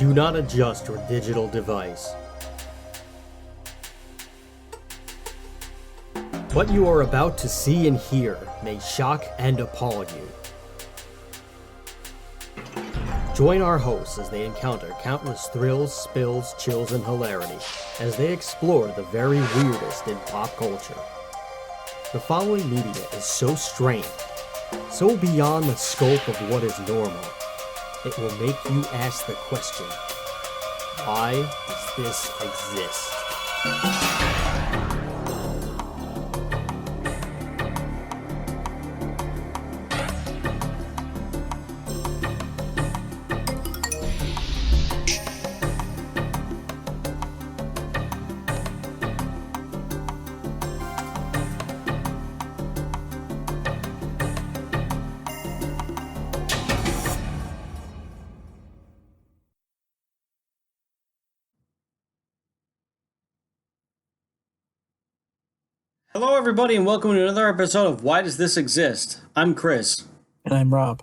Do not adjust your digital device. What you are about to see and hear may shock and appall you. Join our hosts as they encounter countless thrills, spills, chills, and hilarity as they explore the very weirdest in pop culture. The following media is so strange, so beyond the scope of what is normal, it will make you ask the question, why does this exist? Hello, everybody, and welcome to another episode of Why Does This Exist? I'm Chris. And I'm Rob.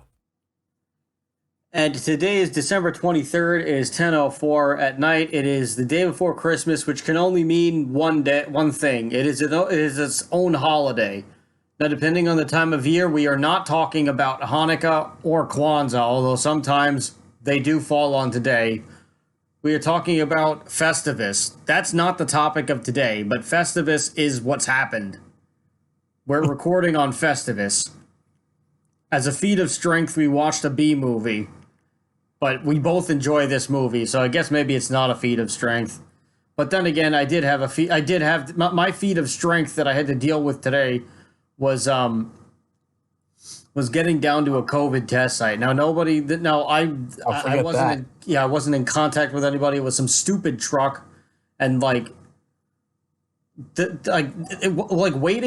And today is December 23rd. It is 10:04 at night. It is the day before Christmas, which can only mean one thing. It is its own holiday. Now, depending on the time of year, we are not talking about Hanukkah or Kwanzaa, although sometimes they do fall on today. We are talking about Festivus. That's not the topic of today, but Festivus is what's happened. We're recording on Festivus. As a feat of strength, we watched a B movie, but we both enjoy this movie, so I guess maybe it's not a feat of strength. But then again, my feat of strength that I had to deal with today was getting down to a COVID test site. Now I wasn't in contact with anybody. It was some stupid truck, and waiting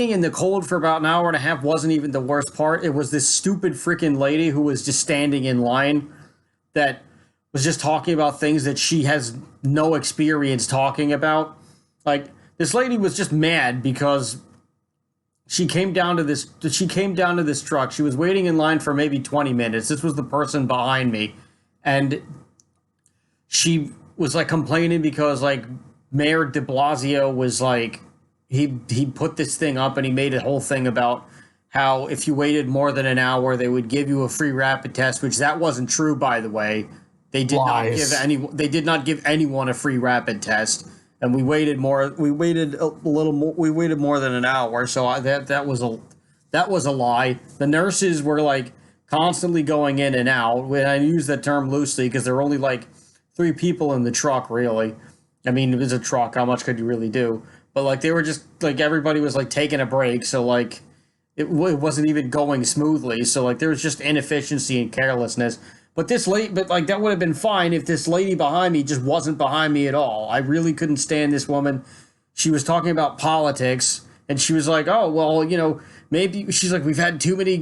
in the cold for about an hour and a half wasn't even the worst part. It was this stupid freaking lady who was just standing in line that was just talking about things that she has no experience talking about. Like, this lady was just mad because She came down to this truck. She was waiting in line for maybe 20 minutes. This was the person behind me. And she was complaining because Mayor de Blasio was he put this thing up and he made a whole thing about how if you waited more than an hour, they would give you a free rapid test, which that wasn't true, by the way. They did not give anyone a free rapid test. And we waited more than an hour. So that was a lie. The nurses were constantly going in and out. When I use that term loosely because there were only 3 people in the truck, really. I mean, it was a truck. How much could you really do? But they were just everybody was taking a break. So it wasn't even going smoothly. So there was just inefficiency and carelessness. But that would have been fine if this lady behind me just wasn't behind me at all. I really couldn't stand this woman. She was talking about politics, and she was like, "Oh, well, maybe," she's like, we've had too many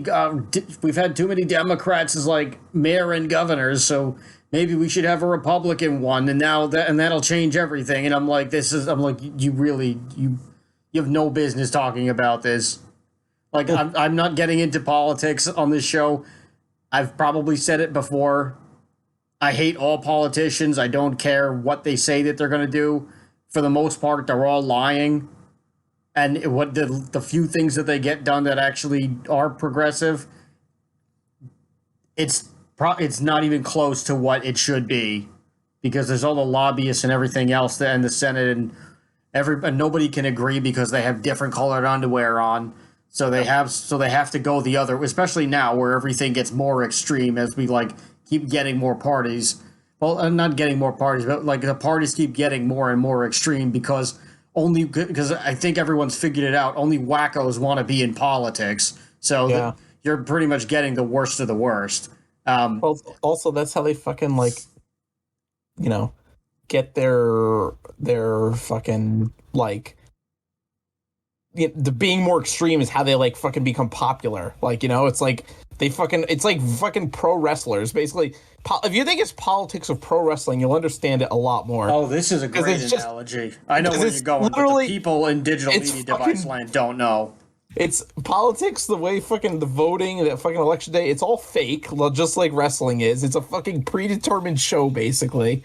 Democrats as mayor and governors, so maybe we should have a Republican one, and that'll change everything." And I'm like, you have no business talking about this. I'm not getting into politics on this show. I've probably said it before. I hate all politicians. I don't care what they say that they're going to do. For the most part, they're all lying. And what the few things that they get done that actually are progressive, it's not even close to what it should be, because there's all the lobbyists and everything else in the Senate, and nobody can agree because they have different colored underwear on. So they have to go the other, especially now where everything gets more extreme as we keep getting more parties. Well, I'm not getting more parties, but the parties keep getting more and more extreme because I think everyone's figured it out. Only wackos want to be in politics. So you're pretty much getting the worst of the worst. Also, that's how they fucking get their fucking the being more extreme is how they fucking become popular. It's fucking pro wrestlers basically. If you think it's politics of pro wrestling, you'll understand it a lot more. Oh, this is a great analogy. I know where you're going, but the people in digital media device land don't know. It's politics, the way fucking the voting, that fucking election day, it's all fake, just like wrestling is. It's a fucking predetermined show, basically.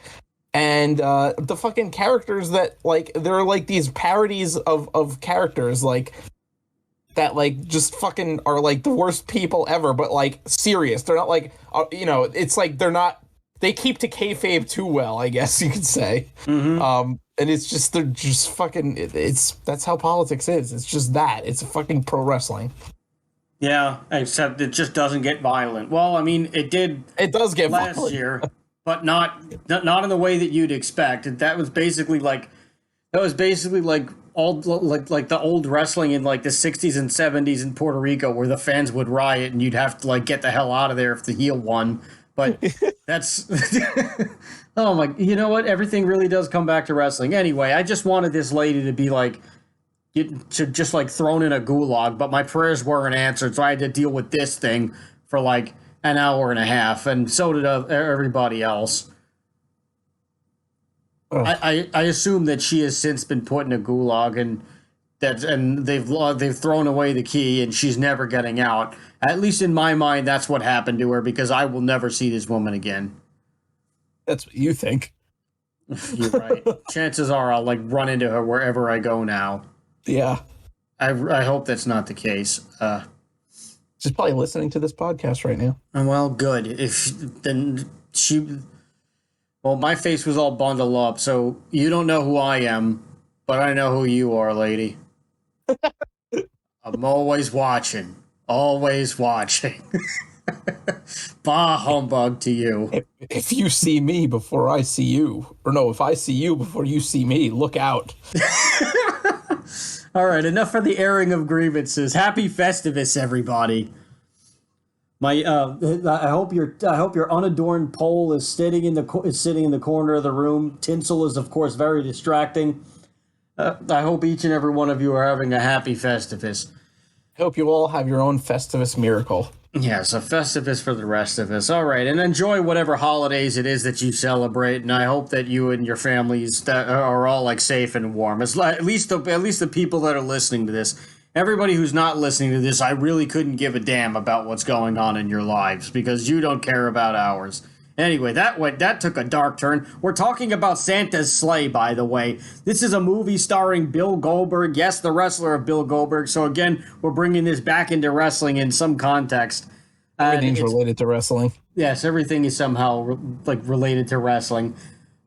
And the fucking characters that, like, they're like these parodies of characters, like, that, like, just fucking are, like, the worst people ever, but, like, serious. They're not, like, it's like they're not, they keep to kayfabe too well, I guess you could say. Mm-hmm. And it's just, they're just fucking, that's how politics is. It's just that. It's fucking pro wrestling. Yeah, except it just doesn't get violent. Well, I mean, it did. It does get last violent. year, but not in the way that you'd expect. That was basically like all like the old wrestling in like the 60s and 70s in Puerto Rico, where the fans would riot and you'd have to like get the hell out of there if the heel won. But that's oh my, you know what? Everything really does come back to wrestling. Anyway, I just wanted this lady to be like, to just like thrown in a gulag, but my prayers weren't answered, so I had to deal with this thing for like an hour and a half, and so did everybody else. I assume that she has since been put in a gulag, and they've thrown away the key, and she's never getting out. At least in my mind, that's what happened to her, because I will never see this woman again. That's what you think. You're right. Chances are I'll like run into her wherever I go now. Yeah. I hope that's not the case. She's probably listening to this podcast right now. Well, good. Well, my face was all bundled up, so you don't know who I am, but I know who you are, lady. I'm always watching. Always watching. Bah humbug to you. If you see me before I see you, or no, if I see you before you see me, look out. All right, enough for the airing of grievances. Happy Festivus, everybody. I hope your unadorned pole is sitting in the corner of the room. Tinsel is, of course, very distracting. I hope each and every one of you are having a happy Festivus. I hope you all have your own Festivus miracle. Yes, a Festivus for the rest of us. All right, and enjoy whatever holidays it is that you celebrate, and I hope that you and your families that are all like safe and warm. At least the people that are listening to this. Everybody who's not listening to this, I really couldn't give a damn about what's going on in your lives, because you don't care about ours. Anyway, that took a dark turn. We're talking about Santa's Sleigh, by the way. This is a movie starring Bill Goldberg. Yes, the wrestler of Bill Goldberg. So again, we're bringing this back into wrestling in some context. Everything's related to wrestling. Yes, everything is somehow related to wrestling.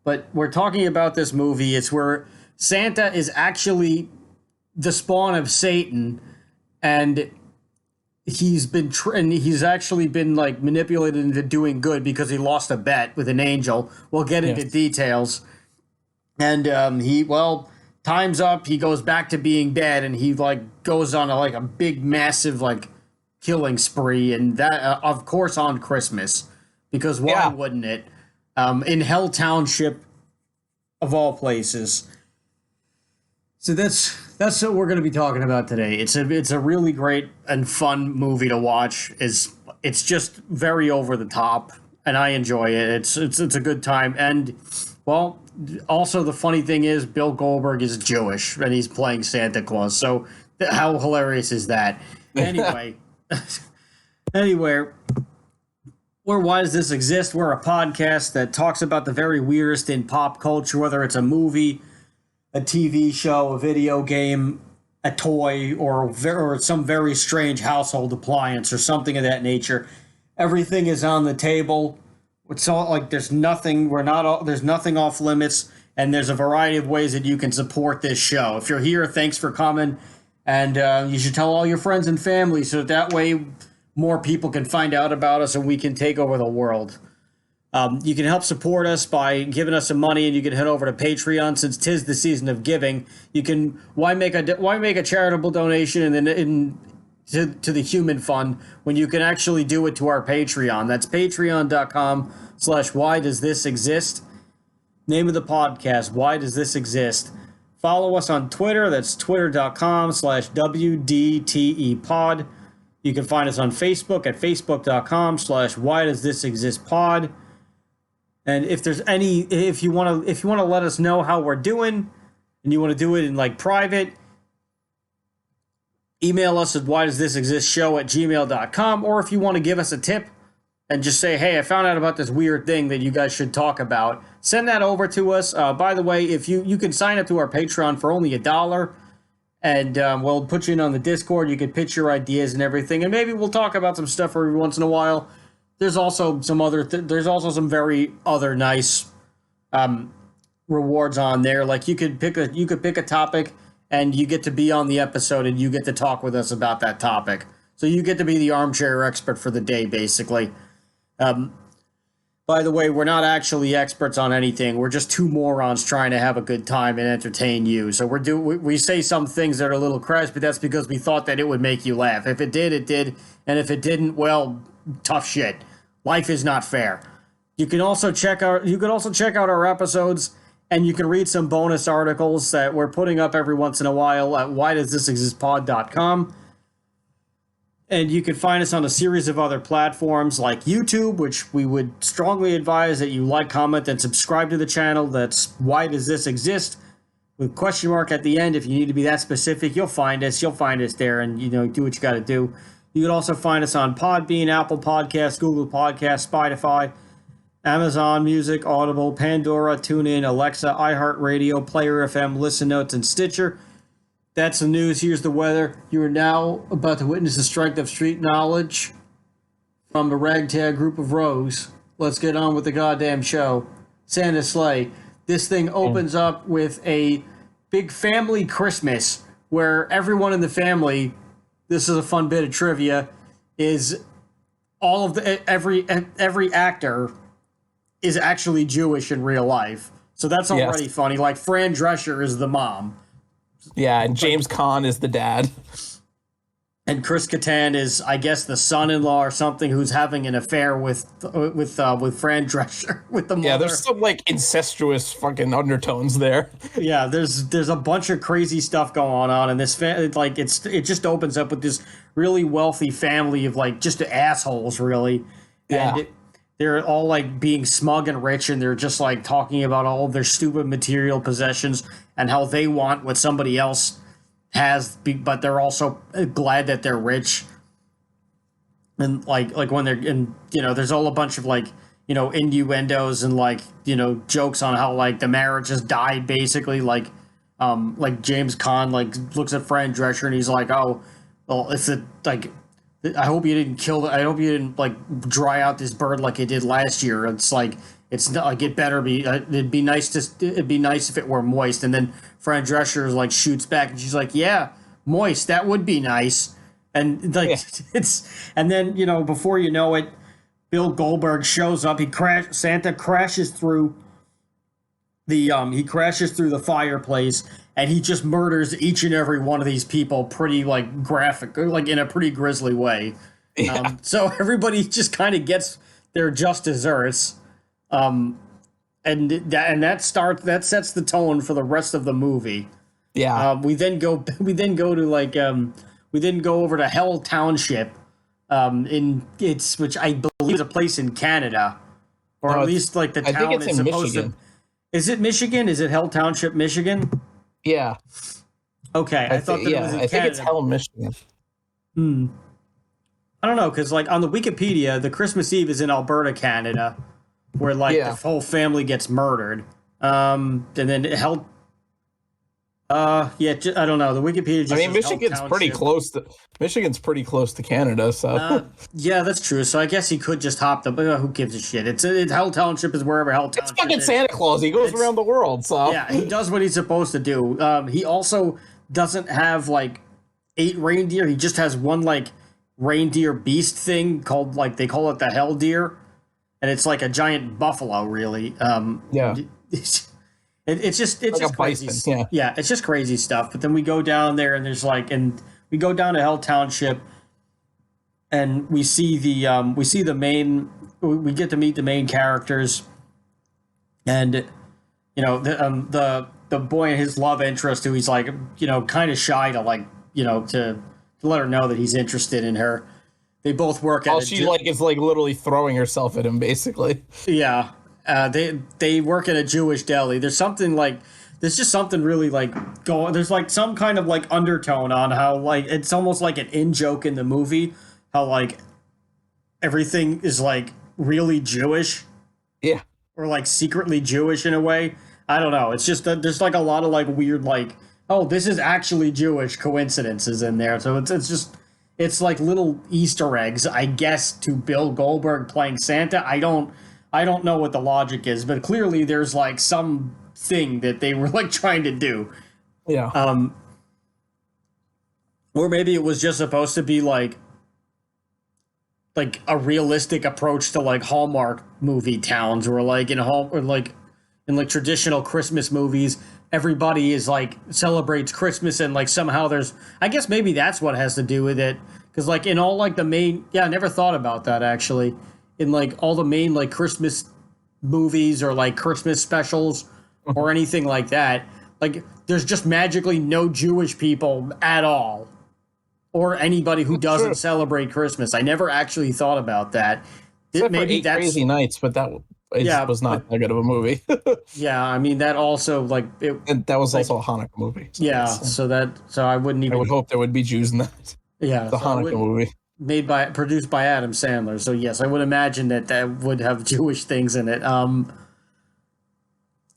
But we're talking about this movie. It's where Santa is actually the spawn of Satan, and he's actually been like manipulated into doing good because he lost a bet with an angel. We'll get into details. And time's up. He goes back to being bad, and he like goes on a big massive like killing spree, and that of course on Christmas, because why wouldn't it? In Hell Township, of all places. So that's what we're going to be talking about today. It's a really great and fun movie to watch. It's just very over the top, and I enjoy it. It's a good time. And well, also the funny thing is Bill Goldberg is Jewish and he's playing Santa Claus. So how hilarious is that? Anyway, Why Does This Exist? We're a podcast that talks about the very weirdest in pop culture, whether it's a movie, a TV show, a video game, a toy, or some very strange household appliance or something of that nature. Everything is on the table. It's all like there's nothing off limits, and there's a variety of ways that you can support this show. If you're here, thanks for coming, and you should tell all your friends and family so that way more people can find out about us and we can take over the world. You can help support us by giving us some money, and you can head over to Patreon since 'tis the season of giving. You can why make a charitable donation to the Human Fund when you can actually do it to our Patreon. That's patreon.com/whydoesthisexist. Name of the podcast, Why Does This Exist? Follow us on Twitter. That's twitter.com/WDTEpod. You can find us on Facebook at facebook.com/whydoesthisexistpod. And if you want to let us know how we're doing, and you want to do it in like private, email us at whydoesthisexistshow@gmail.com, or if you want to give us a tip and just say, hey, I found out about this weird thing that you guys should talk about, send that over to us. By the way, if you can sign up to our Patreon for only $1, and we'll put you in on the Discord. You can pitch your ideas and everything, and maybe we'll talk about some stuff every once in a while. There's also some other there's also some very other nice rewards on there. Like you could pick a topic, and you get to be on the episode, and you get to talk with us about that topic. So you get to be the armchair expert for the day, basically. By the way, we're not actually experts on anything. We're just two morons trying to have a good time and entertain you. So we say some things that are a little crass, but that's because we thought that it would make you laugh. If it did, it did. And if it didn't, well, tough shit. Life is not fair. You can also check out our episodes, and you can read some bonus articles that we're putting up every once in a while at whydoesthisexistpod.com. And you can find us on a series of other platforms like YouTube, which we would strongly advise that you like, comment, and subscribe to the channel. That's Why Does This Exist? With question mark at the end. If you need to be that specific, you'll find us. You'll find us there, and do what you got to do. You can also find us on Podbean, Apple Podcasts, Google Podcasts, Spotify, Amazon Music, Audible, Pandora, TuneIn, Alexa, iHeartRadio, Player FM, Listen Notes, and Stitcher. That's the news. Here's the weather. You are now about to witness the strength of street knowledge from a ragtag group of rogues. Let's get on with the goddamn show. Santa Sleigh. This thing opens up with a big family Christmas where everyone in the family, this is a fun bit of trivia, is all of every actor is actually Jewish in real life. So that's already funny. Like Fran Drescher is the mom. Yeah, and James Caan is the dad. And Chris Kattan is, I guess, the son-in-law or something who's having an affair with Fran Drescher, with the mother. Yeah, there's some like incestuous fucking undertones there. Yeah, there's a bunch of crazy stuff going on, and this it just opens up with this really wealthy family of like just assholes, really. Yeah. And they're all like being smug and rich, and they're just like talking about all of their stupid material possessions and how they want what somebody else has, but they're also glad that they're rich. And like when they're in, there's all a bunch of like, innuendos and like, jokes on how like the marriage has died, basically. Like James Caan like looks at Fran Drescher and he's like, oh, well, it's I hope you didn't like dry out this bird like it did last year. It's like, it's not like it better be. It'd be nice if it were moist. And then Fran Drescher like shoots back, and she's like, "Yeah, moist. That would be nice." And like and then before you know it, Bill Goldberg shows up. Santa crashes through the fireplace, and he just murders each and every one of these people pretty like graphic, like in a pretty grisly way. Yeah. So everybody just kind of gets their just desserts. And that sets the tone for the rest of the movie. Yeah. We then go over to Hell Township, which I believe is a place in Canada, or at least like the town. I think it's in Michigan. Is it Michigan? Is it Hell Township, Michigan? Yeah. Okay, I thought that it was in Canada. I think it's Hell, Michigan. I don't know, because like on the Wikipedia, the Christmas Eve is in Alberta, Canada, where like the whole family gets murdered. And then Hell. I don't know. The Wikipedia just says Michigan's pretty close to Canada, so yeah, that's true. So I guess he could just hop the. Who gives a shit? It's Hell Township is wherever Hell Township. It's fucking Santa Claus. He goes around the world. So yeah, he does what he's supposed to do. He also doesn't have like 8 reindeer. He just has one like reindeer beast thing called like they call it the Hell Deer, and it's like a giant buffalo, really. It's just crazy. Bison, yeah, it's just crazy stuff. But then we go down there, and we go down to Hell Township, and we see the main. We get to meet the main characters, and the boy and his love interest, who he's like kind of shy to like to let her know that he's interested in her. They both work at. She is literally throwing herself at him, basically. Yeah. They work at a Jewish deli. There's something like there's just something really like going. There's like some kind of like undertone on how like it's almost like an in joke in the movie. How like everything is like really Jewish. Yeah. Or like secretly Jewish in a way. I don't know. It's just that there's like a lot of like weird like, oh, this is actually Jewish coincidences in there. So it's just it's like little Easter eggs, I guess, to Bill Goldberg playing Santa. I don't know what the logic is, but clearly there's like some thing that they were like trying to do. Yeah. Or maybe it was just supposed to be like a realistic approach to like Hallmark movie towns, or like in traditional Christmas movies, everybody is like celebrates Christmas, and like somehow there's, I guess maybe that's what has to do with it, because like in all like the main, yeah, I never thought about that actually, in like all the main like Christmas movies or like Christmas specials or anything like that, like there's just magically no Jewish people at all. Or anybody who doesn't celebrate Christmas. I never actually thought about that. Maybe that's Crazy Nights, but that was not that good of a movie. Yeah, I mean that also like and that was like, also a Hanukkah movie. So yeah, so I wouldn't even. I would hope there would be Jews in that. Yeah, the Hanukkah movie produced by Adam Sandler. So yes, I would imagine that would have Jewish things in it.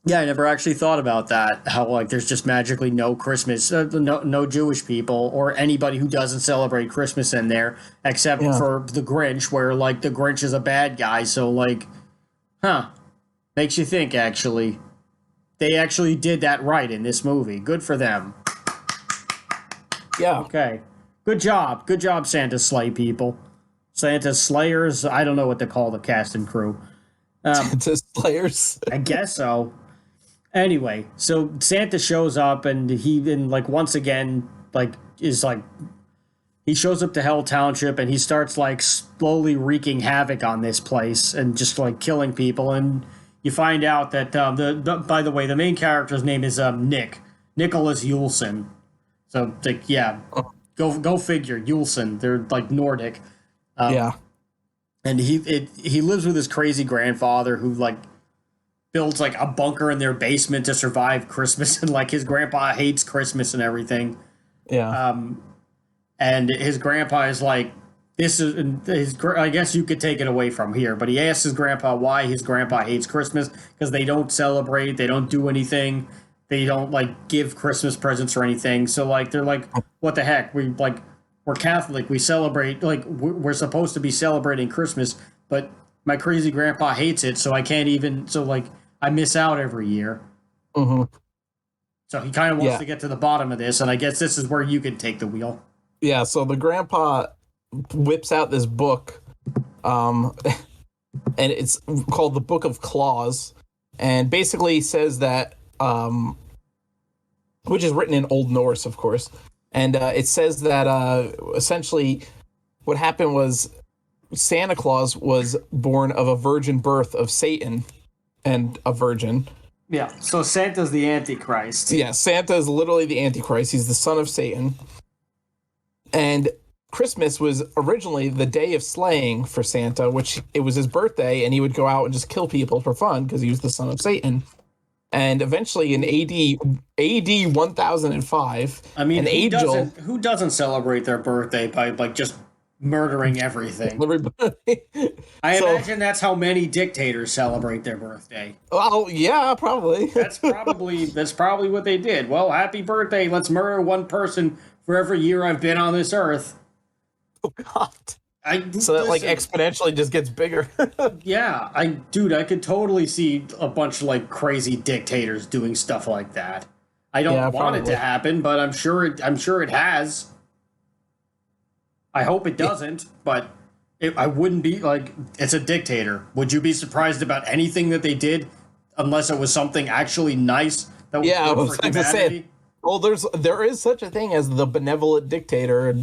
Yeah, I never actually thought about that. How like there's just magically no Christmas, no Jewish people or anybody who doesn't celebrate Christmas in there, except for the Grinch, where like the Grinch is a bad guy. So like, makes you think. Actually, they actually did that right in this movie. Good for them. Yeah. Okay. Good job, Santa's sleigh people, Santa's slayers. I don't know what to call the cast and crew. Santa's slayers. I guess so. Anyway, so Santa shows up, and once again he shows up to Hell Township, and he starts like slowly wreaking havoc on this place and just like killing people. And you find out that by the way, the main character's name is Nicholas Yulson. So like go figure, Yulson. They're like Nordic. Yeah. And he lives with his crazy grandfather who like builds like a bunker in their basement to survive Christmas, and like his grandpa hates Christmas and everything. Yeah. And his grandpa is like, I guess you could take it away from here, but he asks his grandpa why his grandpa hates Christmas, because they don't celebrate, they don't do anything, they don't like give Christmas presents or anything. So like they're like, what the heck? We're Catholic, we celebrate, like we're supposed to be celebrating Christmas, but my crazy grandpa hates it, so I can't even. So like I miss out every year. Mm-hmm. So he kind of wants to get to the bottom of this, and I guess this is where you can take the wheel. Yeah. So the grandpa whips out this book, and it's called the Book of Claws, and basically says that, which is written in Old Norse, of course, and it says that essentially what happened was Santa Claus was born of a virgin birth of Satan and a virgin. Yeah, so Santa's the Antichrist. Yeah, Santa is literally the Antichrist. He's the son of Satan. And Christmas was originally the day of slaying for Santa, which it was his birthday, and he would go out and just kill people for fun because he was the son of Satan. And eventually in AD 1005, I mean, an angel... Who doesn't celebrate their birthday by like just murdering everything? Everybody. I imagine that's how many dictators celebrate their birthday. Well, yeah, probably. That's probably what they did. Well, happy birthday. Let's murder one person for every year I've been on this earth. Oh God. So that like exponentially just gets bigger. Yeah, I could totally see a bunch of like crazy dictators doing stuff like that. I don't want it to happen, but I'm sure it has. I hope it doesn't, but I wouldn't be like, it's a dictator. Would you be surprised about anything that they did unless it was something actually nice that was good for humanity? Well, there is such a thing as the benevolent dictator,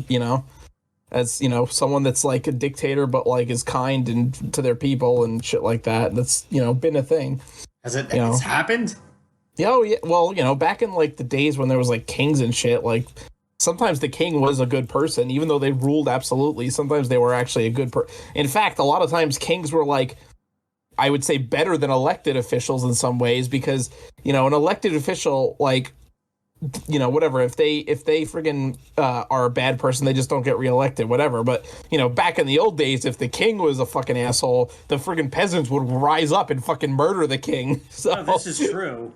as someone that's like a dictator but like is kind and to their people and shit like that. That's been a thing. Has it happened? Yeah, oh, yeah. Well, back in like the days when there was like kings and shit, like sometimes the king was a good person, even though they ruled absolutely. Sometimes they were actually a good person. In fact, a lot of times kings were like I would say, better than elected officials in some ways, because, you know, an elected official, like, you know, whatever, if they friggin' are a bad person, they just don't get reelected, whatever. But, you know, back in the old days, if the king was a fucking asshole, the friggin' peasants would rise up and fucking murder the king. So No, this is true.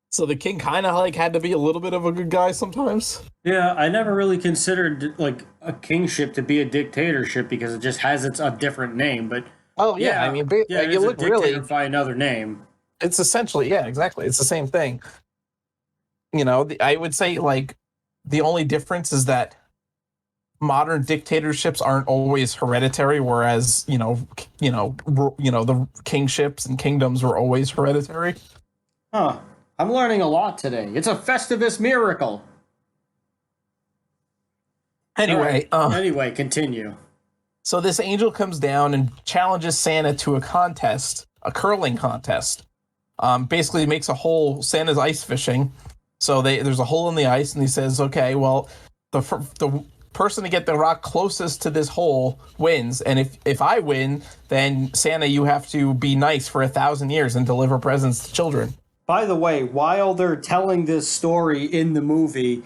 So the king kind of like had to be a little bit of a good guy sometimes. Yeah, I never really considered like a kingship to be a dictatorship because it just has a different name. But Oh yeah, I mean, yeah, you look really, by another name. it's essentially, yeah, exactly, it's the same thing. You know, I would say like the only difference is that modern dictatorships aren't always hereditary, whereas the kingships and kingdoms were always hereditary. Huh. I'm learning a lot today. It's a Festivus miracle. Anyway, Anyway, continue. so this angel comes down and challenges Santa to a contest, a curling contest. Basically makes a hole. Santa's ice fishing, so there's a hole in the ice, and he says, "Okay, well, the person to get the rock closest to this hole wins, and if I win, then Santa, you have to be nice for 1,000 years and deliver presents to children." By the way, while they're telling this story in the movie,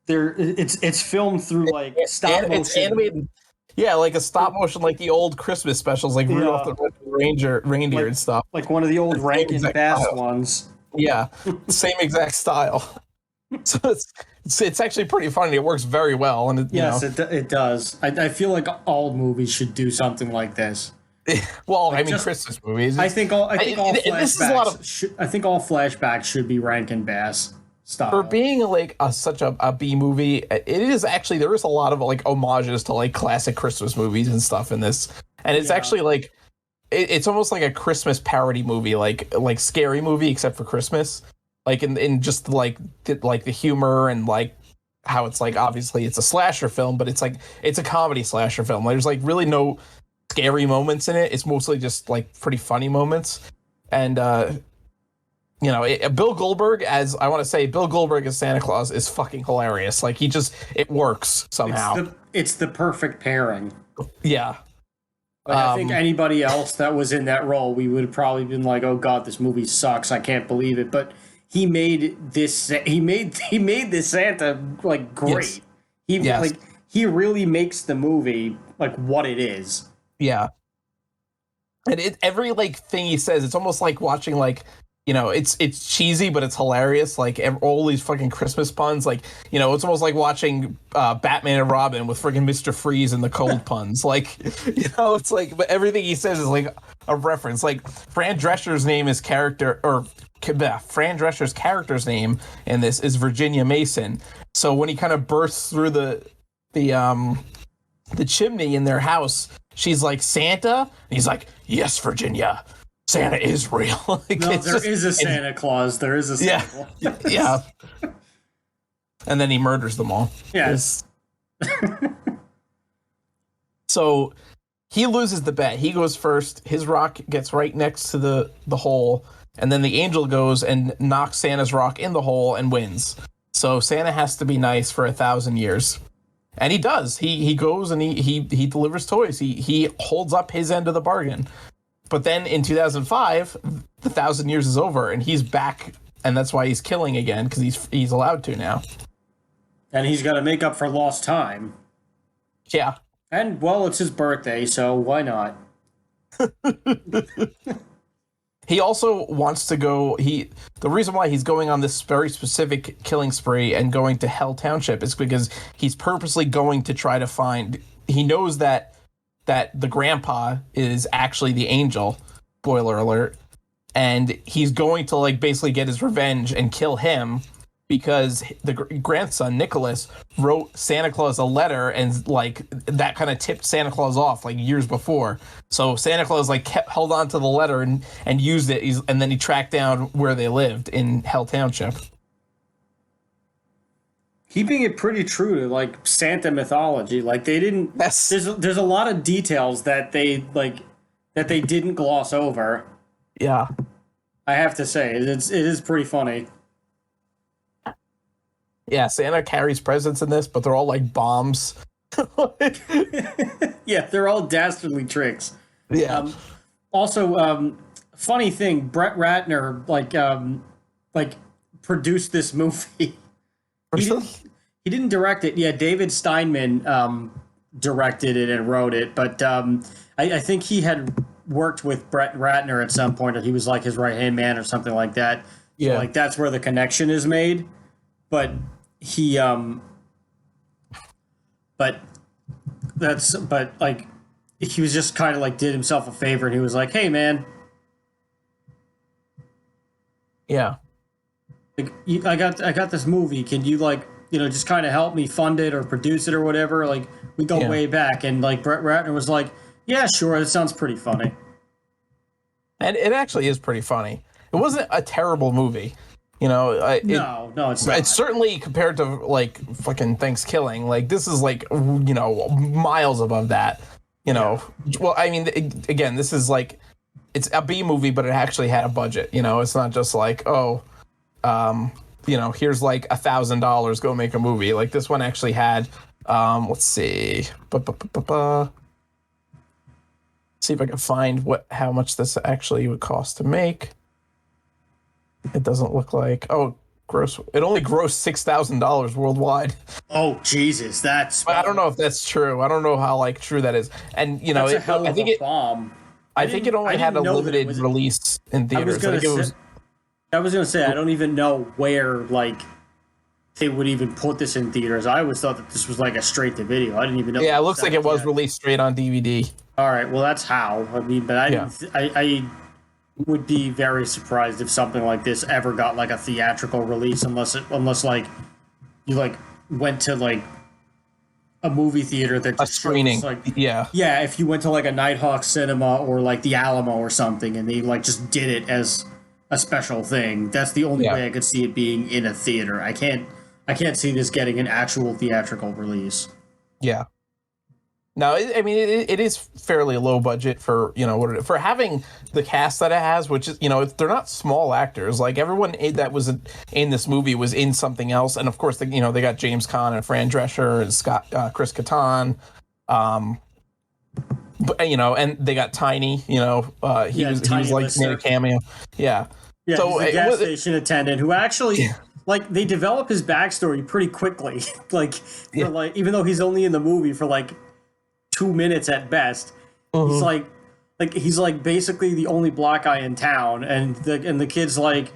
it's filmed through like stop motion. It's animated, yeah, like a stop motion, like the old Christmas specials, like Rudolph the Red Reindeer and stuff. Like one of the old Rankin Bass ones. Yeah, same exact style. So it's actually pretty funny. It works very well, and it does. I feel like all movies should do something like this. Well, I mean, Christmas movies. I think all flashbacks should be Rankin Bass style. For being like such a B movie, it is actually, there is a lot of like homages to like classic Christmas movies and stuff in this, and it's actually like it's almost like a Christmas parody movie, like Scary Movie except for Christmas, like in just like the humor and like how it's like, obviously it's a slasher film, but it's like it's a comedy slasher film. There's like really no scary moments in it. It's mostly just like pretty funny moments. And Bill Goldberg as Santa Claus is fucking hilarious. Like it works somehow. It's the perfect pairing. Yeah. Like, I think anybody else that was in that role, we would have probably been like, "Oh God, this movie sucks. I can't believe it." But he made this. He made this Santa like great. Yes. He really makes the movie like what it is. Yeah. And every like thing he says, it's almost like watching like, it's cheesy, but it's hilarious. Like all these fucking Christmas puns, like, it's almost like watching Batman and Robin with freaking Mr. Freeze and the cold puns. Like, it's like, but everything he says is like a reference. Like Fran Drescher's character's name in this is Virginia Mason. So when he kind of bursts through the chimney in their house, she's like, "Santa?" And he's like, "Yes, Virginia. Santa is real." Like, there is a Santa Claus. There is a Santa Claus. Yeah. And then he murders them all. Yes. So he loses the bet. He goes first. His rock gets right next to the hole. And then the angel goes and knocks Santa's rock in the hole and wins. So Santa has to be nice for 1,000 years. And he does. He goes and he delivers toys. He holds up his end of the bargain. But then in 2005, the 1,000 years is over and he's back, and that's why he's killing again, because he's allowed to now. And he's got to make up for lost time. Yeah. And well, it's his birthday, so why not? He also wants to go. The reason why he's going on this very specific killing spree and going to Hell Township is because he's purposely going to try to find. He knows that the grandpa is actually the angel. Spoiler alert. And he's going to like basically get his revenge and kill him because the grandson Nicholas wrote Santa Claus a letter, and like that kind of tipped Santa Claus off like years before. So Santa Claus like held on to the letter and used it, and then he tracked down where they lived in Hell Township. Keeping it pretty true to like Santa mythology, like they didn't. Yes. There's a lot of details that they didn't gloss over. Yeah, I have to say it is pretty funny. Yeah, Santa carries presents in this, but they're all like bombs. Yeah, they're all dastardly tricks. Yeah. Also, funny thing, Brett Ratner like produced this movie. Really? He didn't direct it. Yeah, David Steinman directed it and wrote it, but I think he had worked with Brett Ratner at some point, or he was like his right hand man or something like that. Yeah. So, like that's where the connection is made. But he but like he was just kind of like did himself a favor, and he was like, "Hey, man, Yeah. like I got this movie. Can you like just kind of help me fund it or produce it or whatever? Like we go way back." And like Brett Ratner was like, "Yeah, sure. It sounds pretty funny." And it actually is pretty funny. It wasn't a terrible movie. No, it's not. It's certainly compared to like fucking Thanksgiving. Like this is like miles above that. Well, I mean, again, this is like it's a B movie, but it actually had a budget. It's not just like here's like $1,000, go make a movie. Like this one actually had. Let's see. See if I can find how much this actually would cost to make. It doesn't look like gross. It only grossed $6,000 worldwide. Oh Jesus, that's. But I don't know if that's true. I don't know how like true that is. And that's a hell of a bomb. I think it only had a limited release in theaters. I was gonna say I don't even know where like they would even put this in theaters. I always thought that this was like a straight to video. I didn't even know. Yeah, it looks like it was released straight on DVD. All right, well that's how. I mean, but I would be very surprised if something like this ever got like a theatrical release, unless like you like went to like a movie theater that just a screening. Like, yeah, if you went to like a Nighthawk Cinema or like the Alamo or something, and they like just did it as a special thing. That's the only way I could see it being in a theater. I can't see this getting an actual theatrical release. Yeah. No, I mean it is fairly low budget for for having the cast that it has, which is if they're not small actors. Like everyone that was in this movie was in something else, and of course they got James Caan and Fran Drescher and Chris Kattan, but and they got Tiny. He was like made a cameo. Yeah. Yeah, so he's a gas station attendant who actually. Yeah. Like they develop his backstory pretty quickly, like even though he's only in the movie for like 2 minutes at best, he's like basically the only black guy in town, and the kids like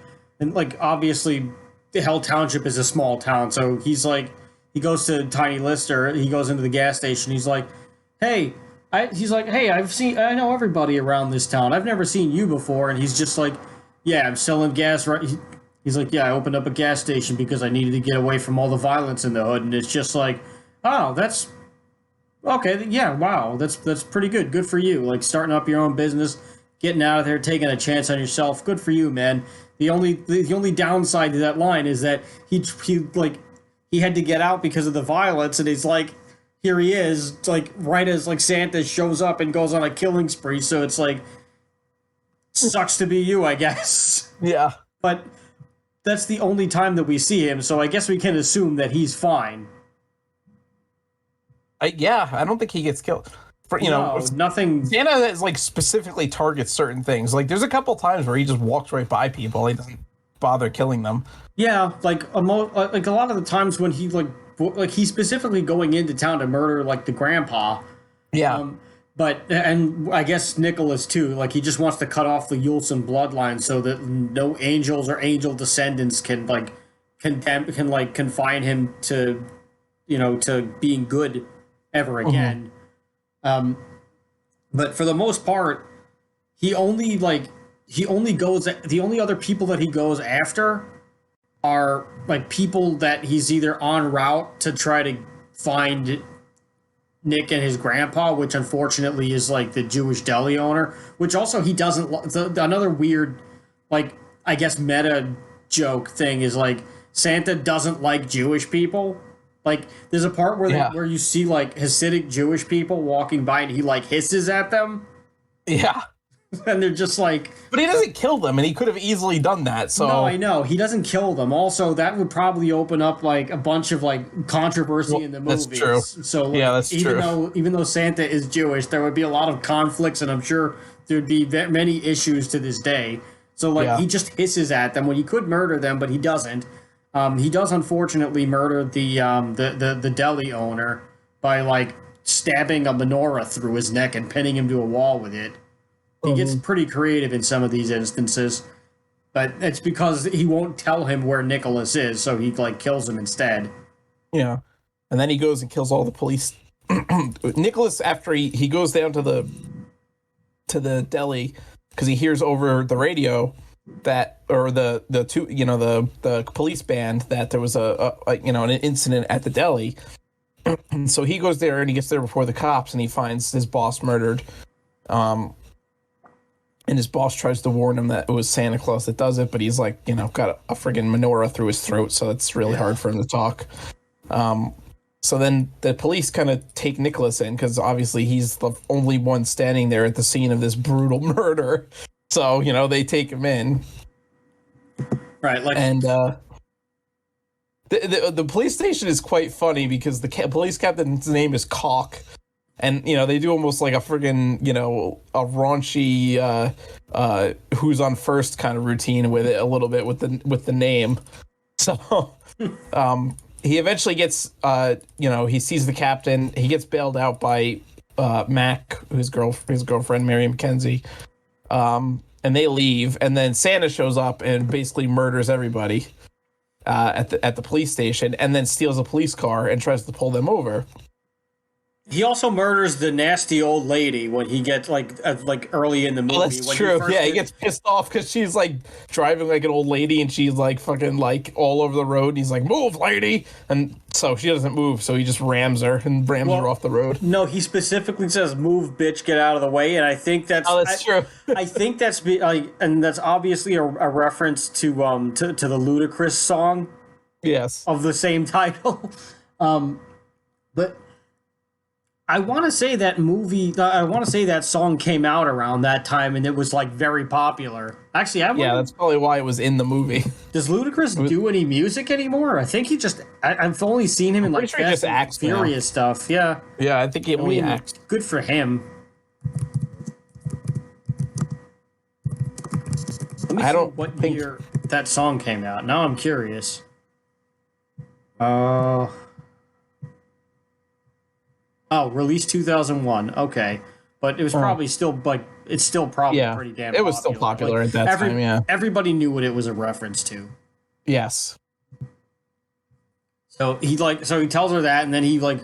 obviously Hell Township is a small town, so he's like he goes to Tiny Lister, he goes into the gas station, he's like, hey, I know everybody around this town, I've never seen you before, and he's just like, yeah, I'm selling gas right. He's like, yeah, I opened up a gas station because I needed to get away from all the violence in the hood, and it's just like, oh, that's okay, yeah, wow, that's pretty good. Good for you. Like starting up your own business, getting out of there, taking a chance on yourself. Good for you, man. The only downside to that line is that he had to get out because of the violence, and he's like, here he is, like right as like Santa shows up and goes on a killing spree. So it's like, sucks to be you, I guess. Yeah, but that's the only time that we see him, so I guess we can assume that he's fine. I don't think he gets killed. Nothing. Santa is like specifically targets certain things. Like there's a couple times where he just walks right by people. He doesn't bother killing them. Yeah, like a lot of the times when he like he's specifically going into town to murder like the grandpa. Yeah. And I guess Nicholas too. Like he just wants to cut off the Yulson bloodline so that no angels or angel descendants can confine him to to being good ever again. Mm-hmm. But for the most part, the only other people that he goes after are like people that he's either en route to try to find Nick and his grandpa, which unfortunately is like the Jewish deli owner, which also he doesn't. Another weird, like I guess meta joke thing is like Santa doesn't like Jewish people. Like there's a part where you see like Hasidic Jewish people walking by and he like hisses at them. Yeah. And they're just like... But he doesn't kill them, and he could have easily done that, so... No, I know. He doesn't kill them. Also, that would probably open up, like, a bunch of, like, controversy in the movies. That's true. So, like, yeah, that's true. Even though Santa is Jewish, there would be a lot of conflicts, and I'm sure there'd be many issues to this day. So, like, he just hisses at them when he could murder them, but he doesn't. He does, unfortunately, murder the deli owner by, like, stabbing a menorah through his neck and pinning him to a wall with it. He gets pretty creative in some of these instances, but it's because he won't tell him where Nicholas is, so he like kills him instead. Yeah, and then he goes and kills all the police. Nicholas, after he goes down to the deli because he hears over the radio that, or the police band, that there was an incident at the deli. So he goes there and he gets there before the cops, and he finds his boss murdered. And his boss tries to warn him that it was Santa Claus that does it, but he's like, got a friggin' menorah through his throat, so it's really hard for him to talk. So then the police kind of take Nicholas in, because obviously he's the only one standing there at the scene of this brutal murder. So, they take him in. Right, like... And the police station is quite funny, because the police captain's name is Caulk. And, they do almost like a friggin', a raunchy who's on first kind of routine with it a little bit with the name. So he eventually gets, he sees the captain. He gets bailed out by Mac, his girlfriend, Mary McKenzie. And they leave. And then Santa shows up and basically murders everybody at the police station, and then steals a police car and tries to pull them over. He also murders the nasty old lady when he gets like early in the movie. Oh, that's true. He gets pissed off because she's like driving like an old lady, and she's like fucking like all over the road. And he's like, "Move, lady!" And so she doesn't move, so he just rams her her off the road. No, he specifically says, "Move, bitch, get out of the way." And I think that's true. I think that's and that's obviously a reference to the Ludacris song. Yes. Of the same title, but. I want to say that song came out around that time, and it was like very popular. Actually, that's probably why it was in the movie. Does Ludacris do any music anymore? I think he just. I've only seen him in like Fast and Furious stuff. Yeah. Yeah, I think he only acts. Good for him. Let me see what year that song came out. Now I'm curious. Oh, released 2001. Okay, but it was probably still it's still probably pretty damn popular. It was still popular at that time. Yeah, everybody knew what it was a reference to. Yes. So he tells her that, and then he like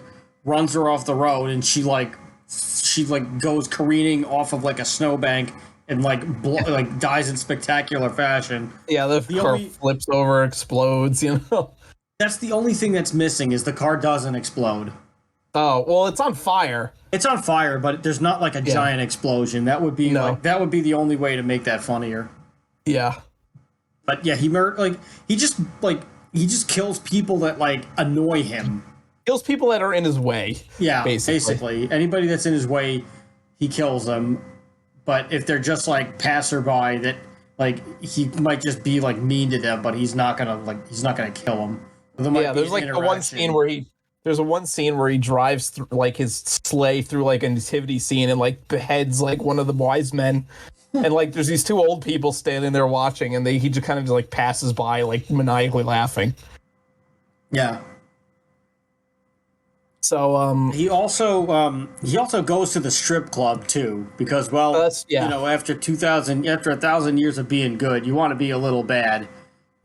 runs her off the road, and she goes careening off of like a snowbank and like dies in spectacular fashion. Yeah, the car flips over, explodes. That's the only thing that's missing, is the car doesn't explode. Oh, well, it's on fire. It's on fire, but there's not like a giant explosion. That would be that would be the only way to make that funnier. Yeah. But yeah, he just kills people that like annoy him. Kills people that are in his way. Yeah, basically. Anybody that's in his way, he kills them. But if they're just like passerby, that like he might just be like mean to them, but he's not gonna kill them. There's like the one scene where he drives through like his sleigh through like a nativity scene and like beheads like one of the wise men, and like there's these two old people standing there watching, and he just kind of like passes by like maniacally laughing. Yeah. So he also goes to the strip club too, because after 1,000 years of being good, you want to be a little bad.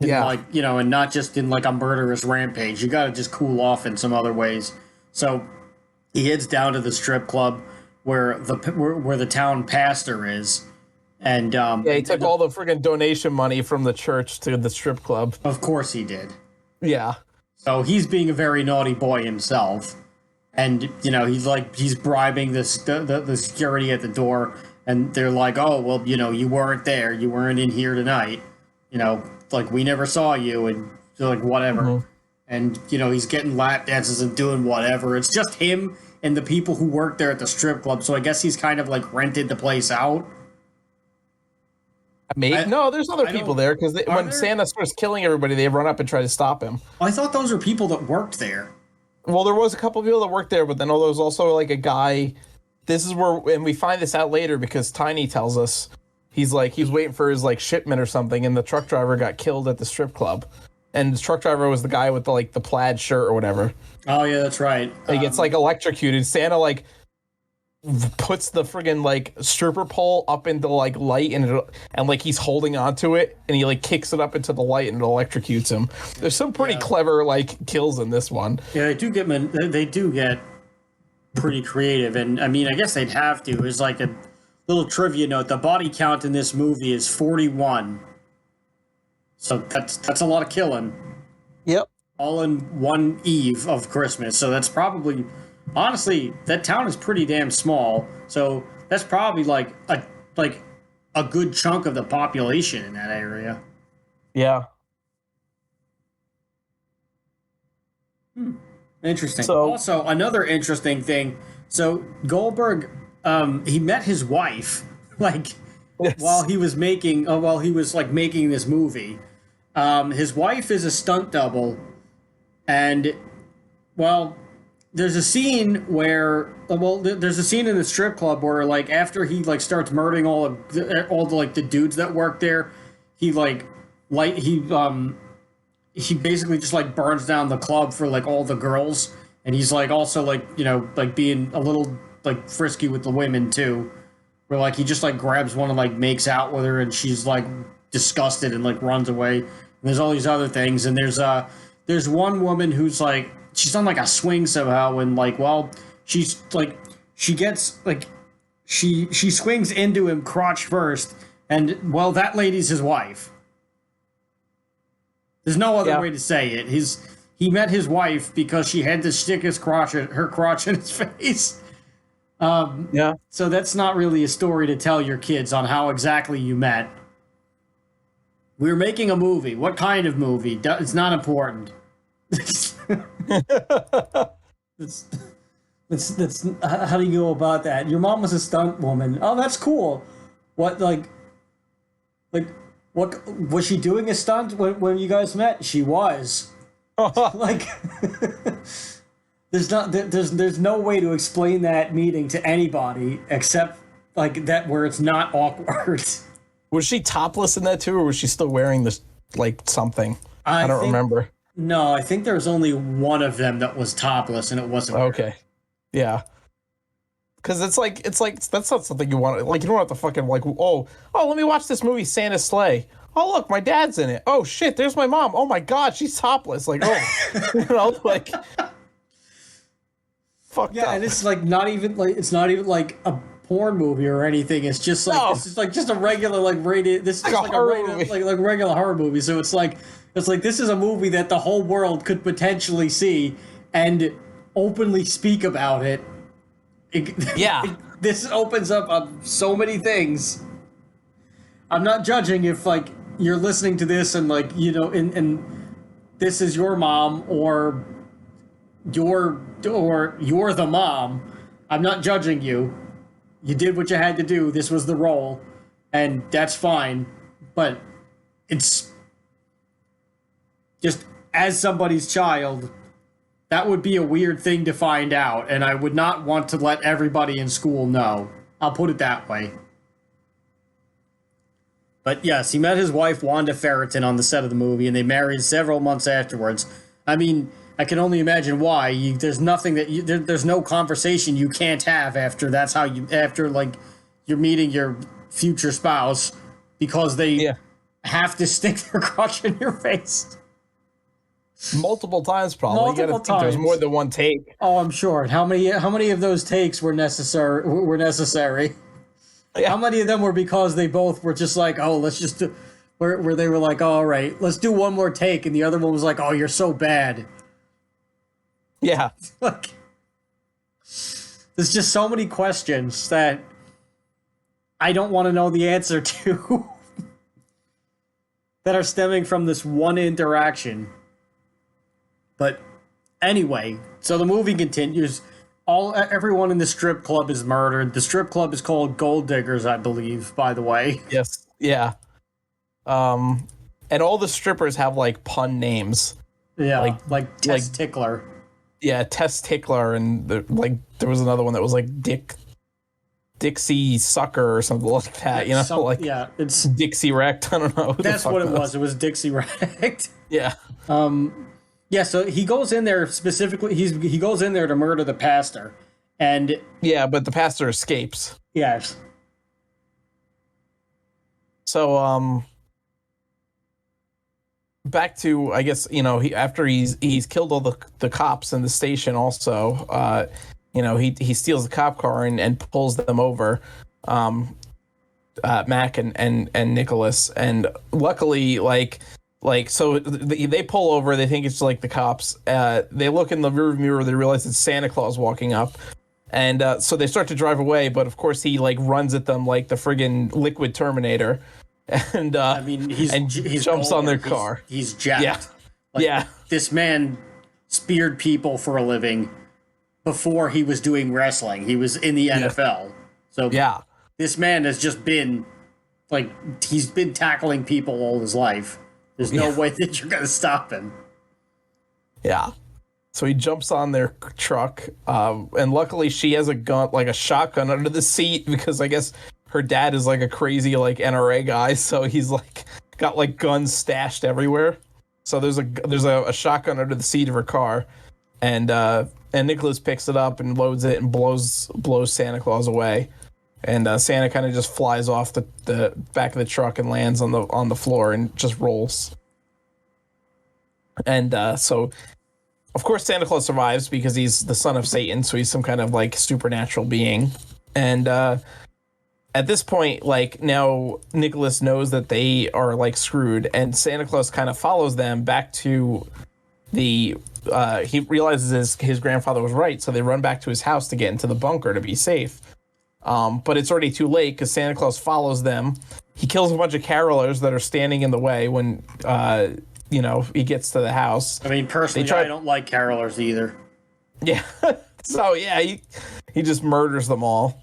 And not just in like a murderous rampage. You got to just cool off in some other ways. So he heads down to the strip club where the town pastor is, and he took all the friggin' donation money from the church to the strip club. Of course he did. Yeah. So he's being a very naughty boy himself, and he's bribing the security at the door, and they're like, "Oh well, you weren't there. You weren't in here tonight. Like we never saw you," and they're like, whatever. Mm-hmm. And he's getting lap dances and doing whatever. It's just him and the people who work there at the strip club. So I guess he's kind of like rented the place out. No, there's other I people don't- there because Are when there? Santa starts killing everybody, they run up and try to stop him. I thought those were people that worked there. Well, there was a couple of people that worked there, but then there was also like a guy. This is where, and we find this out later because Tiny tells us he's waiting for his like shipment or something, and the truck driver got killed at the strip club, and the truck driver was the guy with the plaid shirt or whatever. Oh yeah, that's right. He gets like electrocuted. Santa like puts the friggin' like stripper pole up into like light and like he's holding onto it and he like kicks it up into the light and it electrocutes him. There's some pretty clever like kills in this one. Yeah, they do get pretty creative, and I mean, I guess they'd have to. It's like a little trivia note: the body count in this movie is 41, so that's a lot of killing, Yep. all in one eve of Christmas. So that's probably, honestly, that town is pretty damn small. So that's probably like a good chunk of the population in that area. Yeah. Interesting. So- Also, another interesting thing. So Goldberg, he met his wife like Yes. while he was making making this movie. His wife is a stunt double, and well, there's a scene where there's a scene in the strip club where like after he like starts murdering all the dudes that work there, he basically just like burns down the club for like all the girls, and he's like also like like being a little like frisky with the women too, where like he just like grabs one and like makes out with her and she's like disgusted and like runs away. And there's all these other things, and there's one woman who's like she's on like a swing somehow, and like she's like she swings into him crotch first, and that lady's his wife. There's no other way to say it. He met his wife because she had to stick her crotch in his face. So that's not really a story to tell your kids on how exactly you met. We're making a movie. What kind of movie? It's not important. That's how do you go about that? Your mom was a stunt woman. Oh, that's cool. What what was she doing a stunt when you guys met? She was. Like there's no way to explain that meeting to anybody except like that where it's not awkward. Was she topless in that too, or was she still wearing this like something? I don't remember. No, I think there was only one of them that was topless, and it wasn't. Okay, yeah. Because it's like that's not something you want. Like you don't have to fucking like let me watch this movie Santa's Sleigh. Oh look, my dad's in it. Oh shit, there's my mom. Oh my god, she's topless. Like like fucked up. And it's like not even like a porn movie or anything. It's just like it's just like just a regular like rated. This is like a regular like regular horror movie. So it's like this is a movie that the whole world could potentially see and openly speak about it. This opens up so many things. I'm not judging if like you're listening to this and like and this is your mom or you're the mom. I'm not judging you. You did what you had to do. This was the role, and that's fine. But it's just as somebody's child, that would be a weird thing to find out, and I would not want to let everybody in school know. I'll put it that way. But yes, he met his wife, Wanda Ferriton, on the set of the movie, and they married several months afterwards. I mean, I can only imagine why. There's nothing there's no conversation you can't have after like you're meeting your future spouse because they have to stick their crotch in your face. Multiple times, probably. You gotta think there's more than one take. Oh, I'm sure. How many of those takes were necessary? Yeah. How many of them were because they both were just like, oh, let's just do, where they were like, oh, all right, let's do one more take, and the other one was like, oh, you're so bad. Yeah. Like, there's just so many questions that I don't want to know the answer to that are stemming from this one interaction. But anyway, so the movie continues. Everyone in the strip club is murdered. The strip club is called Gold Diggers, I believe, by the way. Yes. Yeah. And all the strippers have like pun names. Yeah, like Tess Tickler. Yeah, Tess Tickler, and there was another one that was like Dixie Sucker or something like that. It's Dixie Wrecked. I don't know. That's what it was. It was Dixie Wrecked. Yeah. Yeah. So he goes in there specifically. He goes in there to murder the pastor, and yeah, but the pastor escapes. Yes. So back to, I guess, after he's killed all the cops in the station also, he steals the cop car and pulls them over, Mac and Nicholas, and luckily so they pull over, they think it's like the cops, they look in the rear mirror, they realize it's Santa Claus walking up, and so they start to drive away, but of course he runs at them like the friggin' liquid Terminator. And he's jumps on their car. He's jacked. Yeah. This man speared people for a living before he was doing wrestling. He was in the NFL. So this man has just been he's been tackling people all his life. There's no way that you're gonna stop him. Yeah. So he jumps on their truck, and luckily she has a gun, like a shotgun under the seat, because I guess her dad is like a crazy NRA guy, so he's got guns stashed everywhere. So there's a shotgun under the seat of her car, and Nicholas picks it up and loads it and blows Santa Claus away, and Santa kind of just flies off the back of the truck and lands on the floor and just rolls. And so of course Santa Claus survives because he's the son of Satan, so he's some kind of supernatural being, and at this point, now Nicholas knows that they are screwed, and Santa Claus kind of follows them back to he realizes his grandfather was right, so they run back to his house to get into the bunker to be safe. But it's already too late because Santa Claus follows them. He kills a bunch of carolers that are standing in the way when he gets to the house. I mean, personally, I don't like carolers either. Yeah. So yeah, he just murders them all.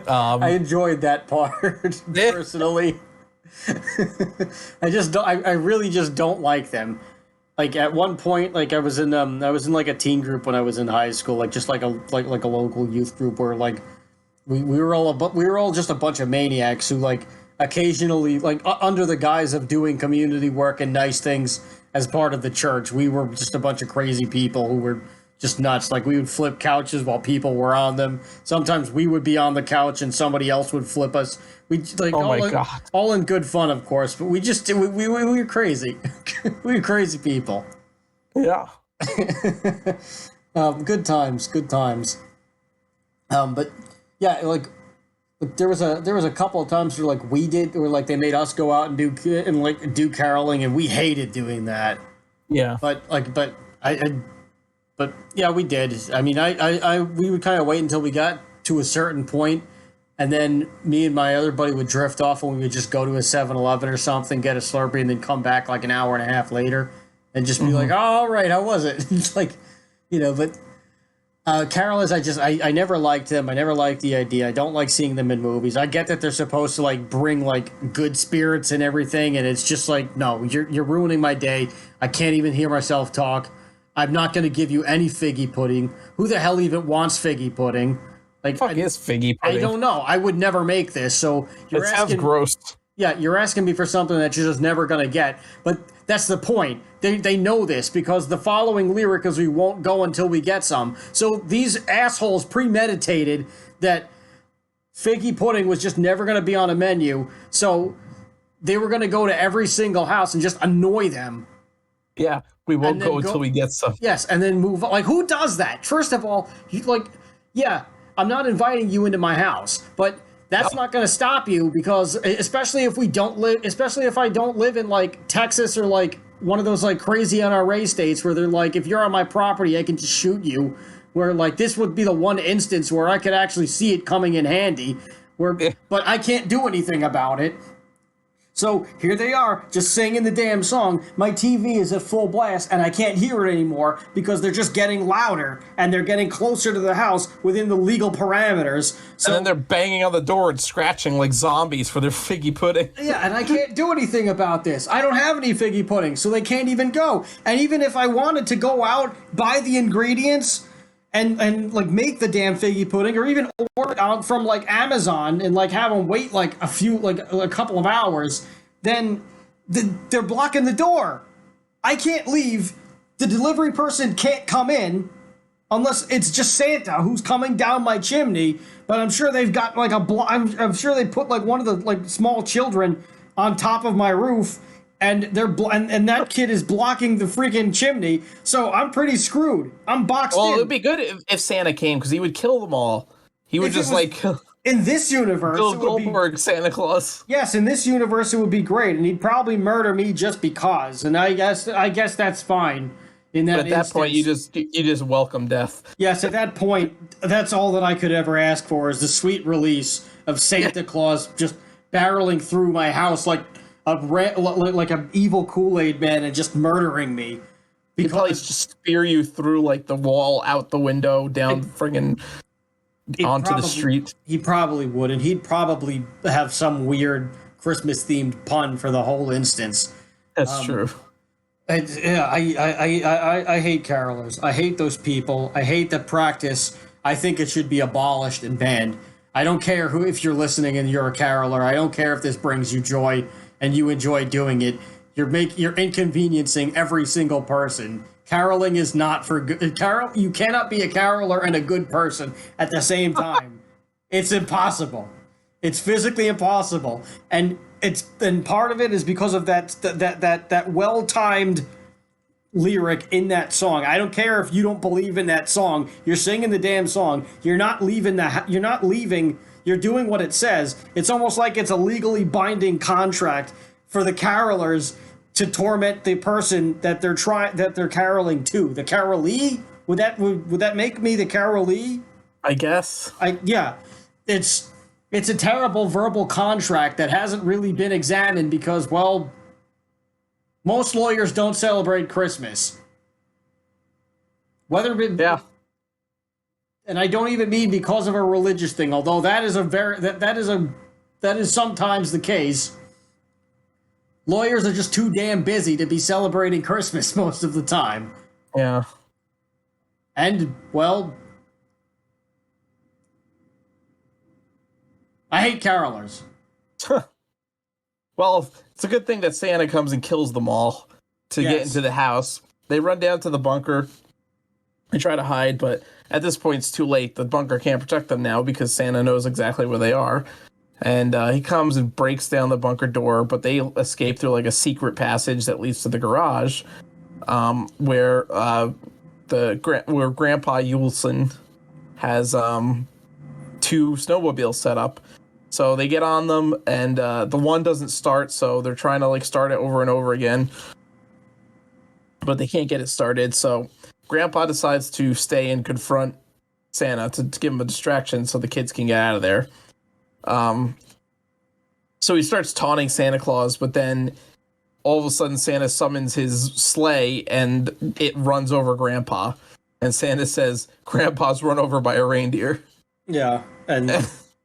I enjoyed that part personally. I really just don't like them. At one point, I was in a teen group when I was in high school, just a local youth group where we were all just a bunch of maniacs who occasionally under the guise of doing community work and nice things as part of the church, we were just a bunch of crazy people who were just nuts. We would flip couches while people were on them. Sometimes we would be on the couch and somebody else would flip us. We all in good fun, of course. But we were crazy. We were crazy people. Yeah. Good times. But yeah, there was a couple of times where they made us go out and do caroling, and we hated doing that. Yeah. But yeah, we did. I mean, we would kind of wait until we got to a certain point, and then me and my other buddy would drift off, and we would just go to a 7-Eleven or something, get a Slurpee, and then come back an hour and a half later, and just be oh, all right, how was it? But carolers, I never liked them. I never liked the idea. I don't like seeing them in movies. I get that they're supposed to bring good spirits and everything, and it's just no, you're ruining my day. I can't even hear myself talk. I'm not going to give you any figgy pudding. Who the hell even wants figgy pudding? Fuck is figgy pudding? I don't know. I would never make this. So it sounds gross. Yeah, you're asking me for something that you're just never going to get. But that's the point. They know this because the following lyric is we won't go until we get some. So these assholes premeditated that figgy pudding was just never going to be on a menu. So they were going to go to every single house and just annoy them. Yeah. We won't go until we get some. Yes, and then move on. Who does that? First of all, I'm not inviting you into my house, but that's not going to stop you because, especially if I don't live in Texas or one of those crazy NRA states where they're if you're on my property, I can just shoot you. Where this would be the one instance where I could actually see it coming in handy. But I can't do anything about it. So here they are, just singing the damn song. My TV is at full blast, and I can't hear it anymore because they're just getting louder, and they're getting closer to the house within the legal parameters. So And then they're banging on the door and scratching like zombies for their figgy pudding. yeah, and I can't do anything about this. I don't have any figgy pudding, so they can't even go. And even if I wanted to go out, buy the ingredients, and like make the damn figgy pudding, or even order it out from like Amazon and like have them wait like a couple of hours, then they're blocking the door. I can't leave. The delivery person can't come in unless it's just Santa who's coming down my chimney. But I'm sure they've got like I'm sure they put like one of the like small children on top of my roof, and and that kid is blocking the freaking chimney. So I'm pretty screwed. I'm boxed in. Well, it'd be good if Santa came, because he would kill them all. He would just like in this universe, Bill Goldberg Santa Claus. Yes, in this universe it would be great, and he'd probably murder me just because. And I guess that's fine. In that But at that point, you just welcome death. Yes, at that point, that's all that I could ever ask for is the sweet release of Santa Claus just barreling through my house like an evil Kool-Aid man and just murdering me. He'd probably just spear you through like the wall, out the window, down friggin' onto the street. He probably would, and he'd probably have some weird Christmas-themed pun for the whole instance. That's true. I hate carolers. I hate those people. I hate the practice. I think it should be abolished and banned. I don't care if you're listening and you're a caroler. I don't care if this brings you joy and you enjoy doing it. You're inconveniencing every single person. Caroling is not for good. You cannot be a caroler and a good person at the same time. It's impossible. It's physically impossible. And part of it is because of that well-timed lyric in that song. I don't care if you don't believe in that song. You're singing the damn song. You're not leaving. You're doing what it says. It's almost like it's a legally binding contract for the carolers to torment the person that they're caroling to. The carolee? Would that make me the carolee? I guess. It's a terrible verbal contract that hasn't really been examined because, well, most lawyers don't celebrate Christmas. And I don't even mean because of a religious thing, although that is sometimes the case. Lawyers are just too damn busy to be celebrating Christmas most of the time. Yeah. And, well, I hate carolers. Well, it's a good thing that Santa comes and kills them all to get into the house. They run down to the bunker. They try to hide, but at this point it's too late. The bunker can't protect them now because Santa knows exactly where they are. And he comes and breaks down the bunker door, but they escape through like a secret passage that leads to the garage, where Grandpa Yulson has 2 snowmobiles set up. So they get on them, and the one doesn't start, so they're trying to like start it over and over again, but they can't get it started. So Grandpa decides to stay and confront Santa to give him a distraction so the kids can get out of there. So he starts taunting Santa Claus, but then all of a sudden Santa summons his sleigh and it runs over Grandpa. And Santa says, "Grandpa's run over by a reindeer." Yeah, and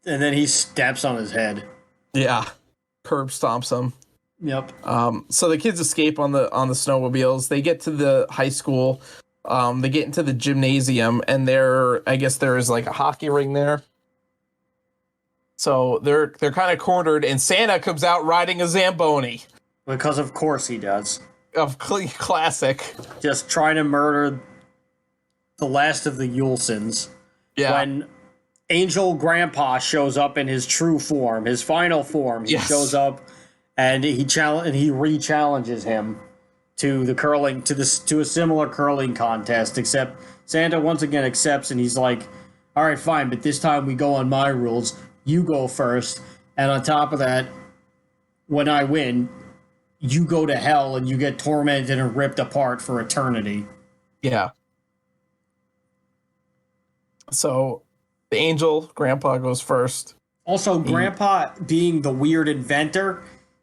then he steps on his head. Yeah, curb stomps him. Yep. So the kids escape on the snowmobiles. They get to the high school. They get into the gymnasium, and I guess there is like a hockey ring there. So they're kind of cornered, and Santa comes out riding a Zamboni. Because of course he does. Of classic. Just trying to murder the last of the Yulesons. Yeah. When Angel Grandpa shows up in his true form, his final form, he shows up and he re-challenges him to a similar curling contest, except Santa once again accepts and he's like, "All right, fine, but this time we go on my rules. You go first, and on top of that, when I win, you go to hell and you get tormented and ripped apart for eternity." Yeah. So the Angel Grandpa goes first. Also, Grandpa being the weird inventor,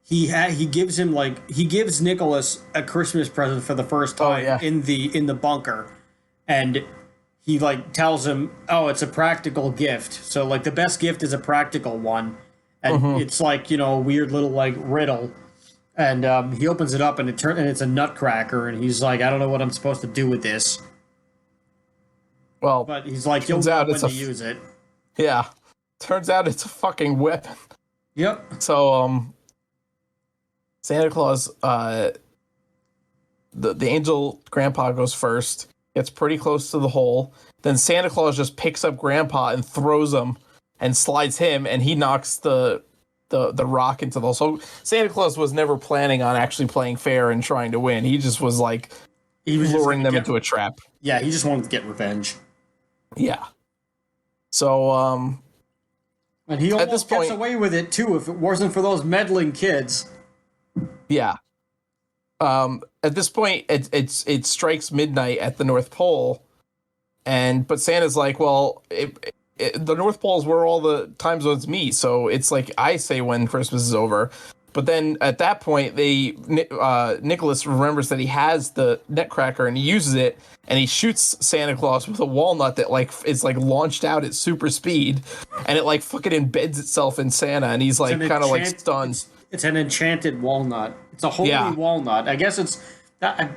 he gives him he gives Nicholas a Christmas present for the first time yeah. in the bunker, and he tells him, oh, it's a practical gift. So the best gift is a practical one, and it's a weird little riddle, and he opens it up and it's a nutcracker, and he's like, I don't know what I'm supposed to do with this. Well, but he's like, you'll know when to use it. Yeah, turns out it's a fucking weapon. Yep. So Santa Claus, the angel grandpa goes first, gets pretty close to the hole. Then Santa Claus just picks up grandpa and throws him and slides him, and he knocks the rock into the hole. So Santa Claus was never planning on actually playing fair and trying to win. He just was luring them into a trap. Yeah, he just wanted to get revenge. Yeah. So and he almost gets away with it too if it wasn't for those meddling kids. Yeah. At this point, it strikes midnight at the North Pole, but Santa's like, well, the North Pole is where all the time zones meet, so it's I say when Christmas is over. But then at that point, Nicholas remembers that he has the nutcracker and he uses it, and he shoots Santa Claus with a walnut that is launched out at super speed, and it fucking embeds itself in Santa, and he's kind of stunned. It's an enchanted walnut. It's a holy walnut. I guess it's I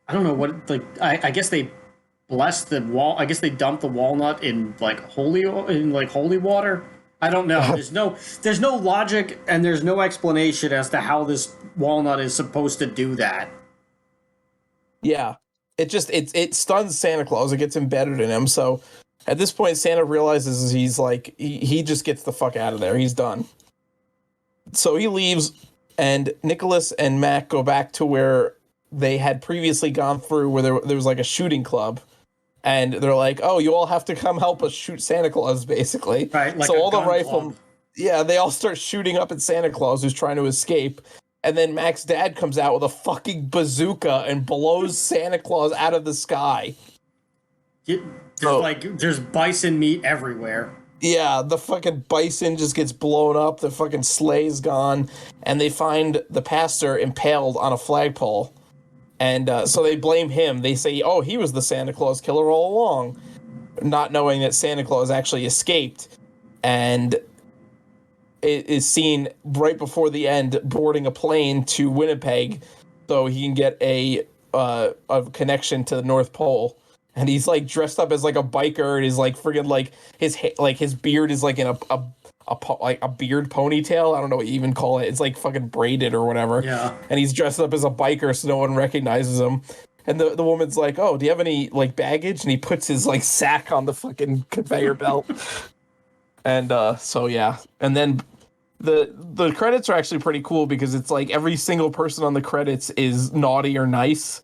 don't know what I guess they blessed the wall. I guess they dumped the walnut in holy water. I don't know. There's no logic and there's no explanation as to how this walnut is supposed to do that. Yeah. It stuns Santa Claus. It gets embedded in him. So at this point, Santa realizes he's he just gets the fuck out of there. He's done. So he leaves, and Nicholas and Mac go back to where they had previously gone through, where there was a shooting club. And they're like, oh, you all have to come help us shoot Santa Claus, basically. Right, so all the riflemen, they all start shooting up at Santa Claus, who's trying to escape. And then Mac's dad comes out with a fucking bazooka and blows Santa Claus out of the sky. There's bison meat everywhere. Yeah, the fucking bison just gets blown up. The fucking sleigh's gone. And they find the pastor impaled on a flagpole. And so they blame him. They say, oh, he was the Santa Claus killer all along, not knowing that Santa Claus actually escaped. And it is seen right before the end boarding a plane to Winnipeg so he can get a connection to the North Pole. And he's dressed up as a biker, and he's friggin' his beard is in a beard ponytail. I don't know what you even call it. It's fucking braided or whatever. Yeah. And he's dressed up as a biker so no one recognizes him. And the woman's like, oh, do you have any baggage? And he puts his sack on the fucking conveyor belt. And so yeah. And then the credits are actually pretty cool because it's every single person on the credits is naughty or nice.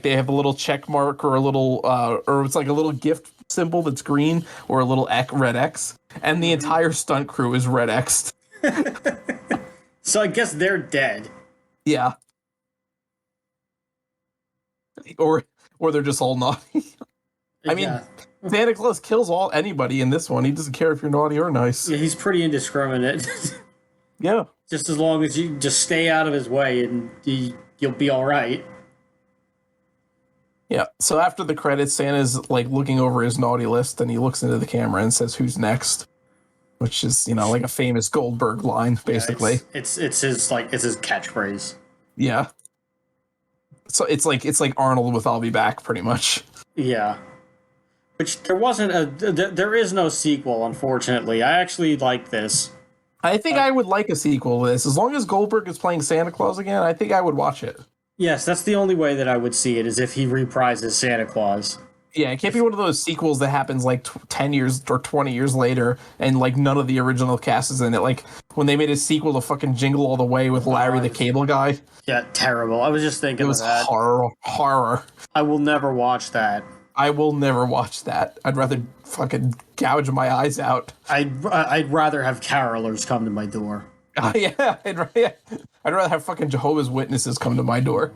They have a little check mark or a little or it's a little gift symbol that's green or a little red X, and the entire stunt crew is red X'd. So I guess they're dead. Yeah. Or they're just all naughty. I mean, Santa Claus kills anybody in this one. He doesn't care if you're naughty or nice. Yeah, he's pretty indiscriminate. Yeah. Just as long as you just stay out of his way and you'll be all right. Yeah, so after the credits, Santa's looking over his naughty list, and he looks into the camera and says, "Who's next?" Which is, a famous Goldberg line, basically. Yeah, it's his catchphrase. Yeah. So it's like Arnold with "I'll be back," pretty much. Yeah. Which there is no sequel, unfortunately. I actually like this. I think I would like a sequel to this. As long as Goldberg is playing Santa Claus again, I think I would watch it. Yes, that's the only way that I would see it, is if he reprises Santa Claus. Yeah, it can't be one of those sequels that happens 10 years or 20 years later and none of the original cast is in it. When they made a sequel to fucking Jingle All the Way with Larry the Cable Guy. Yeah, terrible. I was just thinking of that. It was horror. I will never watch that. I will never watch that. I'd rather fucking gouge my eyes out. I'd rather have carolers come to my door. Yeah, I'd rather have fucking Jehovah's Witnesses come to my door.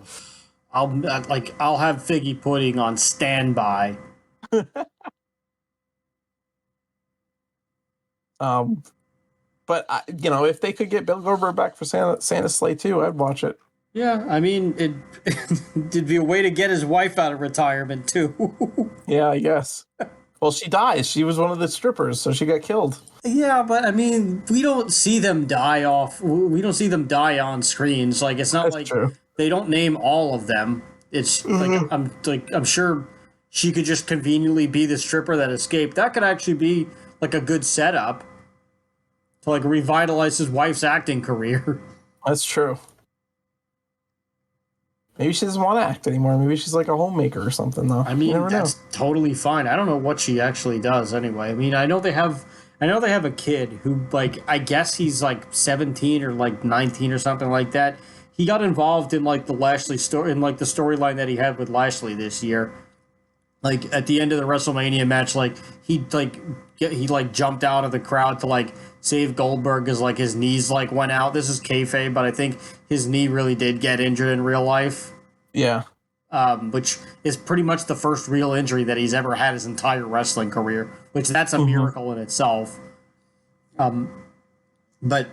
I'll have figgy pudding on standby. But you know, if they could get Bill Goldberg back for Santa Slay too, I'd watch it. Yeah, I mean, it'd be a way to get his wife out of retirement too. Yeah, I guess. Well, she dies. She was one of the strippers, so she got killed. Yeah, but I mean, we don't see them die off. We don't see them die on screens. Like, it's not That's like true. they don't name all of them. It's I'm sure she could just conveniently be the stripper that escaped. That could actually be like a good setup to like revitalize his wife's acting career. That's true. Maybe she doesn't want to act anymore. Maybe she's like a homemaker or something, though. I mean, that's totally fine. I don't know what she actually does anyway. I mean, I know they have a kid who, like, I guess he's like 17 or like 19 or something like that. He got involved in like the Lashley story, in like the storyline that he had with Lashley this year. Like at the end of the WrestleMania match, like he jumped out of the crowd to like save Goldberg because like his knees like went out. This is kayfabe, but I think his knee really did get injured in real life. Yeah. Which is pretty much the first real injury that he's ever had his entire wrestling career, which that's a miracle in itself. But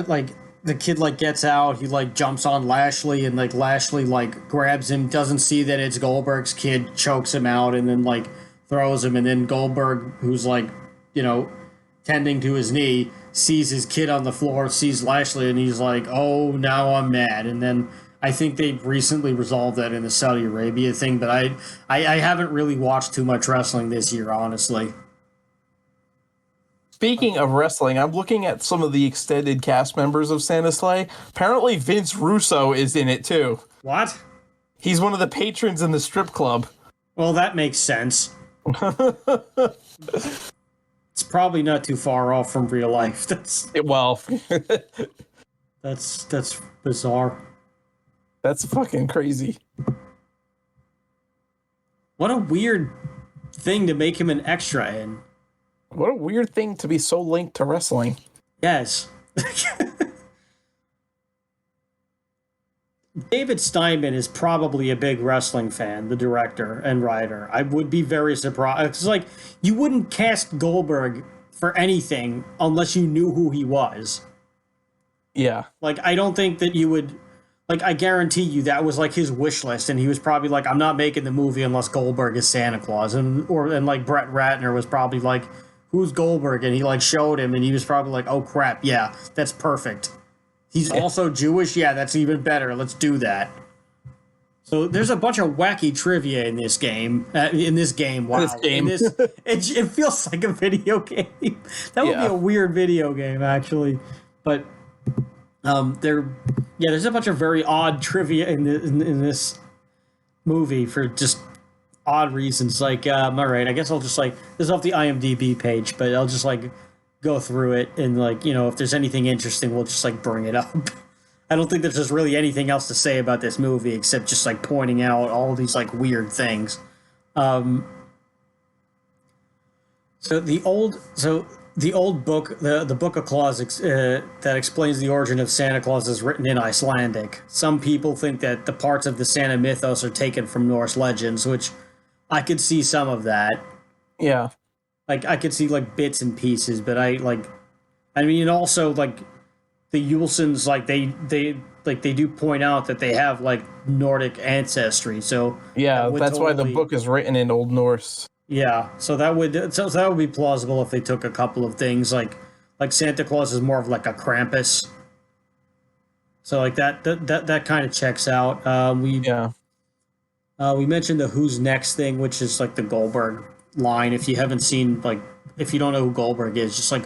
like the kid like gets out, he like jumps on Lashley and like Lashley like grabs him, doesn't see that it's Goldberg's kid, chokes him out and then like throws him, and then Goldberg, who's like, you know, tending to his knee, sees his kid on the floor, sees Lashley, and he's like, oh, now I'm mad. And then I think they recently resolved that in the Saudi Arabia thing, but I haven't really watched too much wrestling this year, honestly. Speaking of wrestling, I'm looking at some of the extended cast members of Santa Slay. Apparently, Vince Russo is in it too. What? He's one of the patrons in the strip club. Well, that makes sense. It's probably not too far off from real life. That's bizarre. That's fucking crazy. What a weird thing to make him an extra in. What a weird thing to be so linked to wrestling. Yes. David Steinman is probably a big wrestling fan, the director and writer. I would be very surprised. It's like, you wouldn't cast Goldberg for anything unless you knew who he was. Yeah. Like, I don't think that you would... Like, I guarantee you that was, like, his wish list, and he was probably like, I'm not making the movie unless Goldberg is Santa Claus. And like, Brett Ratner was probably like, who's Goldberg? And he, like, showed him, and he was probably like, oh, crap, yeah, that's perfect. He's also Jewish? Yeah, that's even better. Let's do that. So there's a bunch of wacky trivia in this game. Wow. It feels like a video game. That would be a weird video game, actually. But there's a bunch of very odd trivia in this movie for just odd reasons. Like, all right, I guess I'll just like, this is off the IMDb page, but I'll just like go through it and like, you know, if there's anything interesting, we'll just like bring it up. I don't think there's just really anything else to say about this movie except just like pointing out all these like weird things. So the old book, the Book of Claus that explains the origin of Santa Claus is written in Icelandic. Some people think that the parts of the Santa mythos are taken from Norse legends, which I could see some of that. Yeah. Like, I could see, like, bits and pieces, but and also, like, the Yulesons, like, they do point out that they have, like, Nordic ancestry, so... Yeah, that's why the book is written in Old Norse. Yeah, so that would be plausible if they took a couple of things, like Santa Claus is more of, like, a Krampus. So, like, that kind of checks out. We mentioned the Who's Next thing, which is, like, the Goldberg line. If you haven't seen, like, if you don't know who Goldberg is, just like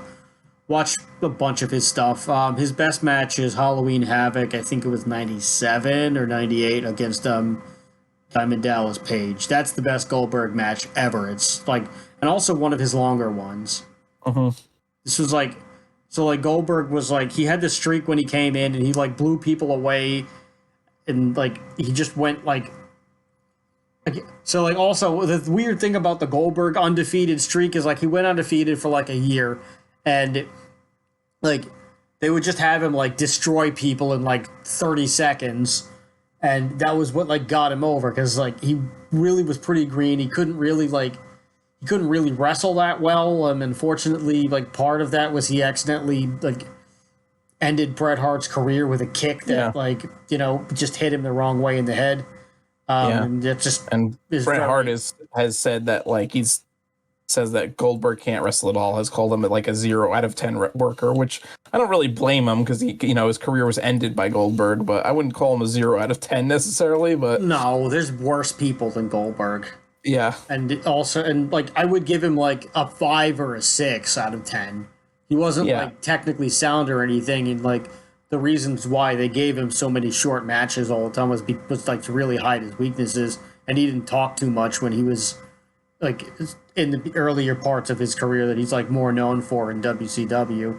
watch a bunch of his stuff. His best match is Halloween Havoc. I think it was 97 or 98 against Diamond Dallas Page. That's the best Goldberg match ever. It's like, and also one of his longer ones. This was like, so like Goldberg was like, he had this streak when he came in and he like blew people away and like he just went like, so, like, also, the weird thing about the Goldberg undefeated streak is, like, he went undefeated for, like, a year, and, like, they would just have him, like, destroy people in, like, 30 seconds, and that was what, like, got him over, because, like, he really was pretty green. He couldn't really, like, he couldn't really wrestle that well. Unfortunately, like part of that was he accidentally like ended Bret Hart's career with a kick that just hit him the wrong way in the head. And it just and Bret Hart has said that like says that Goldberg can't wrestle at all, has called him like a 0 out of 10 worker, which I don't really blame him because his career was ended by Goldberg, but I wouldn't call him a 0 out of 10 necessarily. But no, there's worse people than Goldberg. Yeah, and I would give him like a 5 or a 6 out of 10. He wasn't like technically sound or anything, and like the reasons why they gave him so many short matches all the time was like to really hide his weaknesses, and he didn't talk too much when he was like in the earlier parts of his career that he's like more known for in WCW.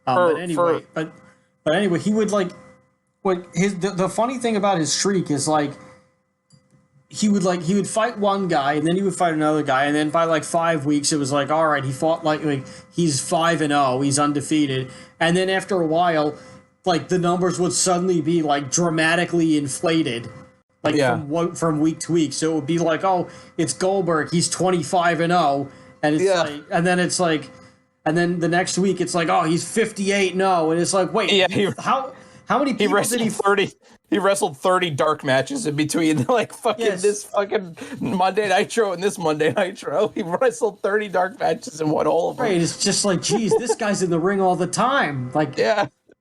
But anyway, he would like the funny thing about his streak is like he would fight one guy and then he would fight another guy, and then by like 5 weeks it was like, all right, he fought like he's 5-0, he's undefeated, and then after a while like the numbers would suddenly be like dramatically inflated. Like from week to week, so it would be like, oh, it's Goldberg, he's 25-0, and it's like, and then it's like, and then the next week it's like, oh, he's 58-0, and it's like, wait, how many people did he 30? He wrestled 30 dark matches in between, like this fucking Monday Nitro and this Monday Nitro. He wrestled 30 dark matches and won all of them. Right, it's just like, geez, this guy's in the ring all the time. Like,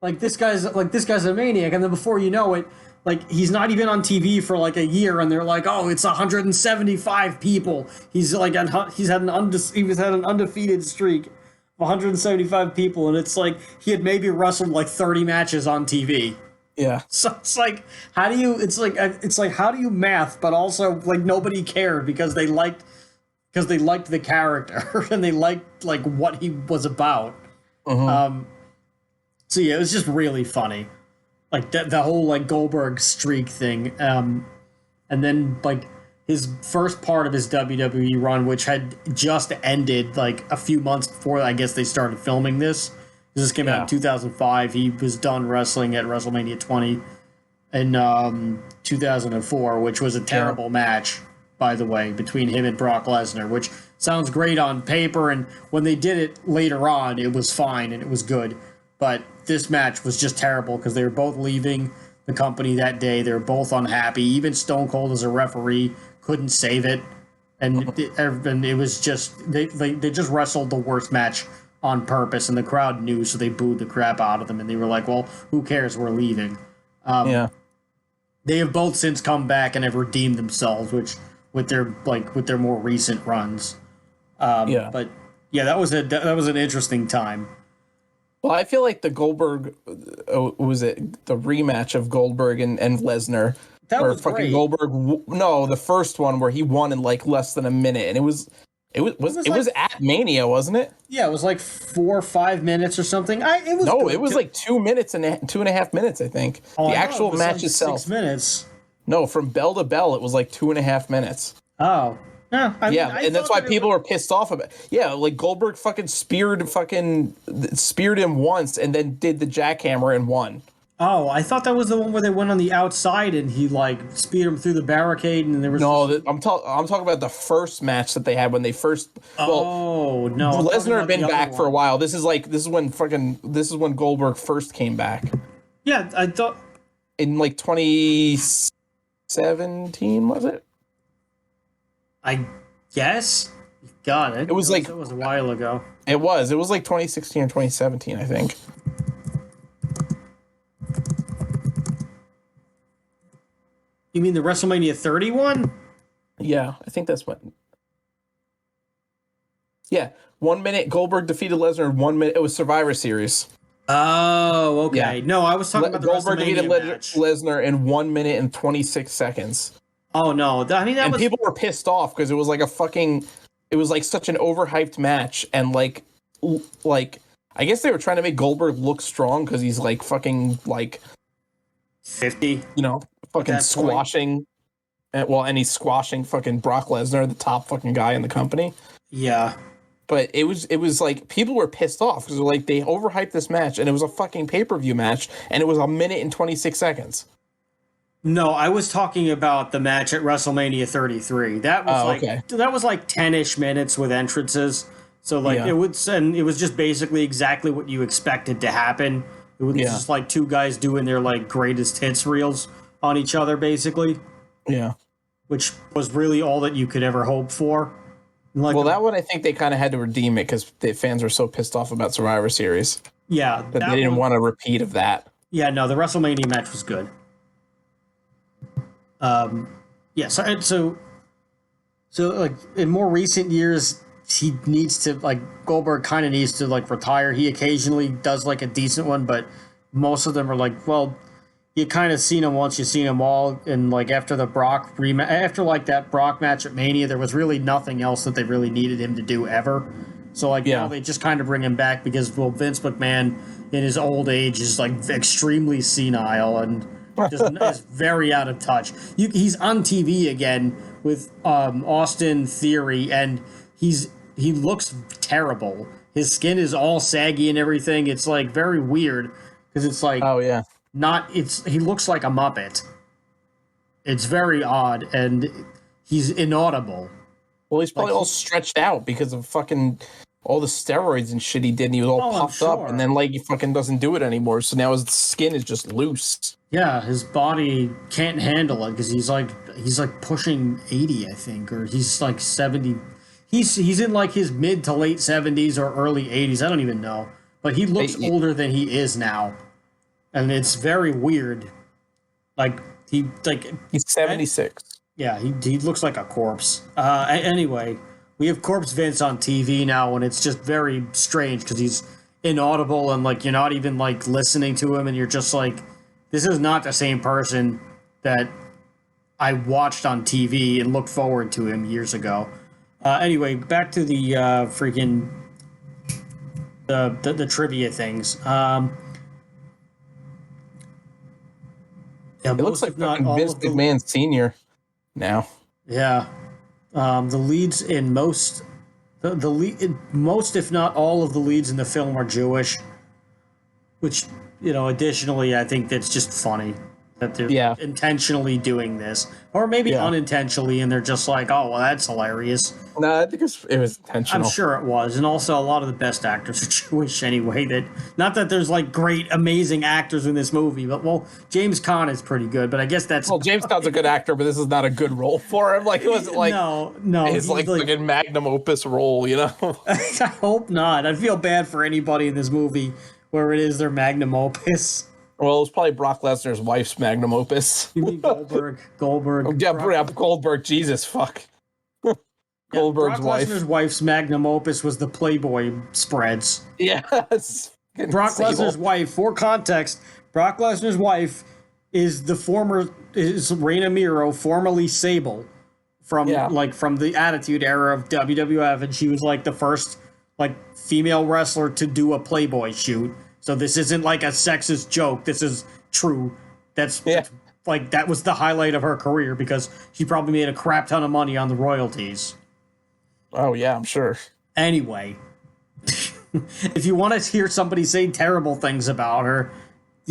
like this guy's a maniac, and then before you know it. Like, he's not even on TV for like a year, and they're like, "Oh, it's 175 people." He's like, he's had an undefeated streak of 175 people, and it's like he had maybe wrestled like 30 matches on TV. Yeah. So it's like, how do you? It's like how do you math? But also like nobody cared because they liked the character and they liked like what he was about. Mm-hmm. So yeah, it was just really funny. Like the whole like Goldberg streak thing, and then like his first part of his WWE run, which had just ended like a few months before I guess they started filming this. This came out in 2005. He was done wrestling at WrestleMania 20 in 2004, which was a terrible match, by the way, between him and Brock Lesnar, which sounds great on paper, and when they did it later on, it was fine and it was good. But this match was just terrible because they were both leaving the company that day. They were both unhappy. Even Stone Cold as a referee couldn't save it. And it was just, they just wrestled the worst match on purpose, and the crowd knew, so they booed the crap out of them. And they were like, well, who cares? We're leaving. They have both since come back and have redeemed themselves, which with their more recent runs. But yeah, that was an interesting time. Well, I feel like the Goldberg, was it the rematch of Goldberg and Lesnar? That was fucking great. Goldberg. No, the first one where he won in like less than a minute, and it was at Mania, wasn't it? Yeah, it was like 4 or 5 minutes or something. It was like 2 minutes and 2.5 minutes, I think. The actual match like itself. 6 minutes. No, from bell to bell, it was like 2.5 minutes. Oh. Yeah, and that's why people were pissed off about it. Yeah, like Goldberg speared him once and then did the jackhammer and won. Oh, I thought that was the one where they went on the outside and he like speared him through the barricade and there was I'm talking about the first match that they had when they first. No, Lesnar had been back for a while. This is when Goldberg first came back. Yeah, I thought in like 2017, was it? I guess. God, it was a while ago. It was like 2016 or 2017, I think. You mean the WrestleMania 31? Yeah, I think that's what. Yeah, 1 minute Goldberg defeated Lesnar in 1 minute. It was Survivor Series. Oh, okay. Yeah. No, I was talking about the Goldberg WrestleMania defeated match. Lesnar in 1 minute and 26 seconds. Oh no! People were pissed off because it was like it was like such an overhyped match, and like I guess they were trying to make Goldberg look strong because he's like fucking like 50, fucking squashing, and he's squashing fucking Brock Lesnar, the top fucking guy in the company. Yeah, but it was like people were pissed off because like they overhyped this match, and it was a fucking pay-per-view match, and it was 1 minute and 26 seconds. No, I was talking about the match at WrestleMania 33. Oh, okay. That was like 10-ish minutes with entrances. So like Yeah. it was just basically exactly what you expected to happen. It was Yeah. just like two guys doing their like greatest hits reels on each other basically, Yeah. which was really all that you could ever hope for. Like Well, that one I think they kind of had to redeem it because the fans were so pissed off about Survivor Series yeah, that they that didn't one want a repeat of that. yeah, no, the WrestleMania match was good. Yeah, so like in more recent years, he needs to like Goldberg kind of needs to like retire. He occasionally does like a decent one, but most of them are like, well, you kind of seen him once, you've seen them all, and like after the Brock rematch, after like that Brock match at Mania, there was really nothing else that they really needed him to do ever. So like now they just kind of bring him back because well, Vince McMahon in his old age is like extremely senile and just is very out of touch. He's on TV again with Austin Theory, and he looks terrible. His skin is all saggy and everything. It's like very weird because it's like Oh yeah. not. It's he looks like a Muppet. It's very odd, and he's inaudible. Well, he's probably Like, all stretched out because of fucking all the steroids and shit he did. And he was all Oh, I'm puffed up, sure. and then like he fucking doesn't do it anymore. So now his skin is just loose. Yeah, his body can't handle it because he's like pushing 80, I think, or he's like 70. He's in like his mid to late 70s or early 80s. I don't even know, but he looks Hey, older than he is now, and it's very weird. Like He's 76. yeah, he looks like a corpse. Anyway, we have Corpse Vince on TV now, and it's just very strange because he's inaudible and like you're not even like listening to him, and you're just like, this is not the same person that I watched on TV and looked forward to him years ago. Anyway, back to the freaking the trivia things. Yeah, It looks most like if not fucking all Vince of the McMahon Senior now. yeah. The leads in most, the lead, most if not all of the leads in the film are Jewish, which additionally, I think that's just funny that they're Yeah. intentionally doing this, or maybe Yeah. unintentionally, and they're just like, oh well, that's hilarious. No, I think it was I'm intentional. sure it was, and also a lot of the best actors are Jewish anyway. That not that there's like great, amazing actors in this movie, but well, James Caan is pretty good, but I guess that's Well, James Caan's a good actor, but this is not a good role for him. Like it wasn't like no, his he's like fucking magnum opus role, you know? I hope not. I feel bad for anybody in this movie where it is their magnum opus. Well, it was probably Brock Lesnar's wife's magnum opus. You mean Goldberg? Yeah, Goldberg. Jesus, fuck. Goldberg's Brock wife. Lesnar's wife's magnum opus was the Playboy spreads. Yeah, it's fucking Brock Sable. Lesnar's wife, for context, Brock Lesnar's wife is Reyna Miro, formerly Sable, from the Attitude Era of WWF, and she was like the first like female wrestler to do a Playboy shoot. So this isn't like a sexist joke. This is true. That's like that was the highlight of her career because she probably made a crap ton of money on the royalties. Oh yeah, I'm sure. Anyway, if you want to hear somebody say terrible things about her,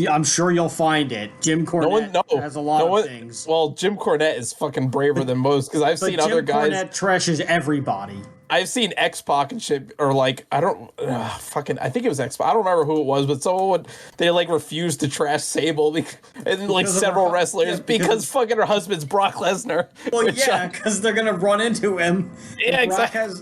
I'm sure you'll find it. Jim Cornette has a lot of things. Well, Jim Cornette is fucking braver than most because I've seen other guys. Jim Cornette trashes everybody. I've seen X-Pac and shit, or like I think it was X-Pac. I don't remember who it was, but they like refused to trash Sable and like several wrestlers because fucking her husband's Brock Lesnar. Well, yeah, because they're gonna run into him. Yeah, exactly.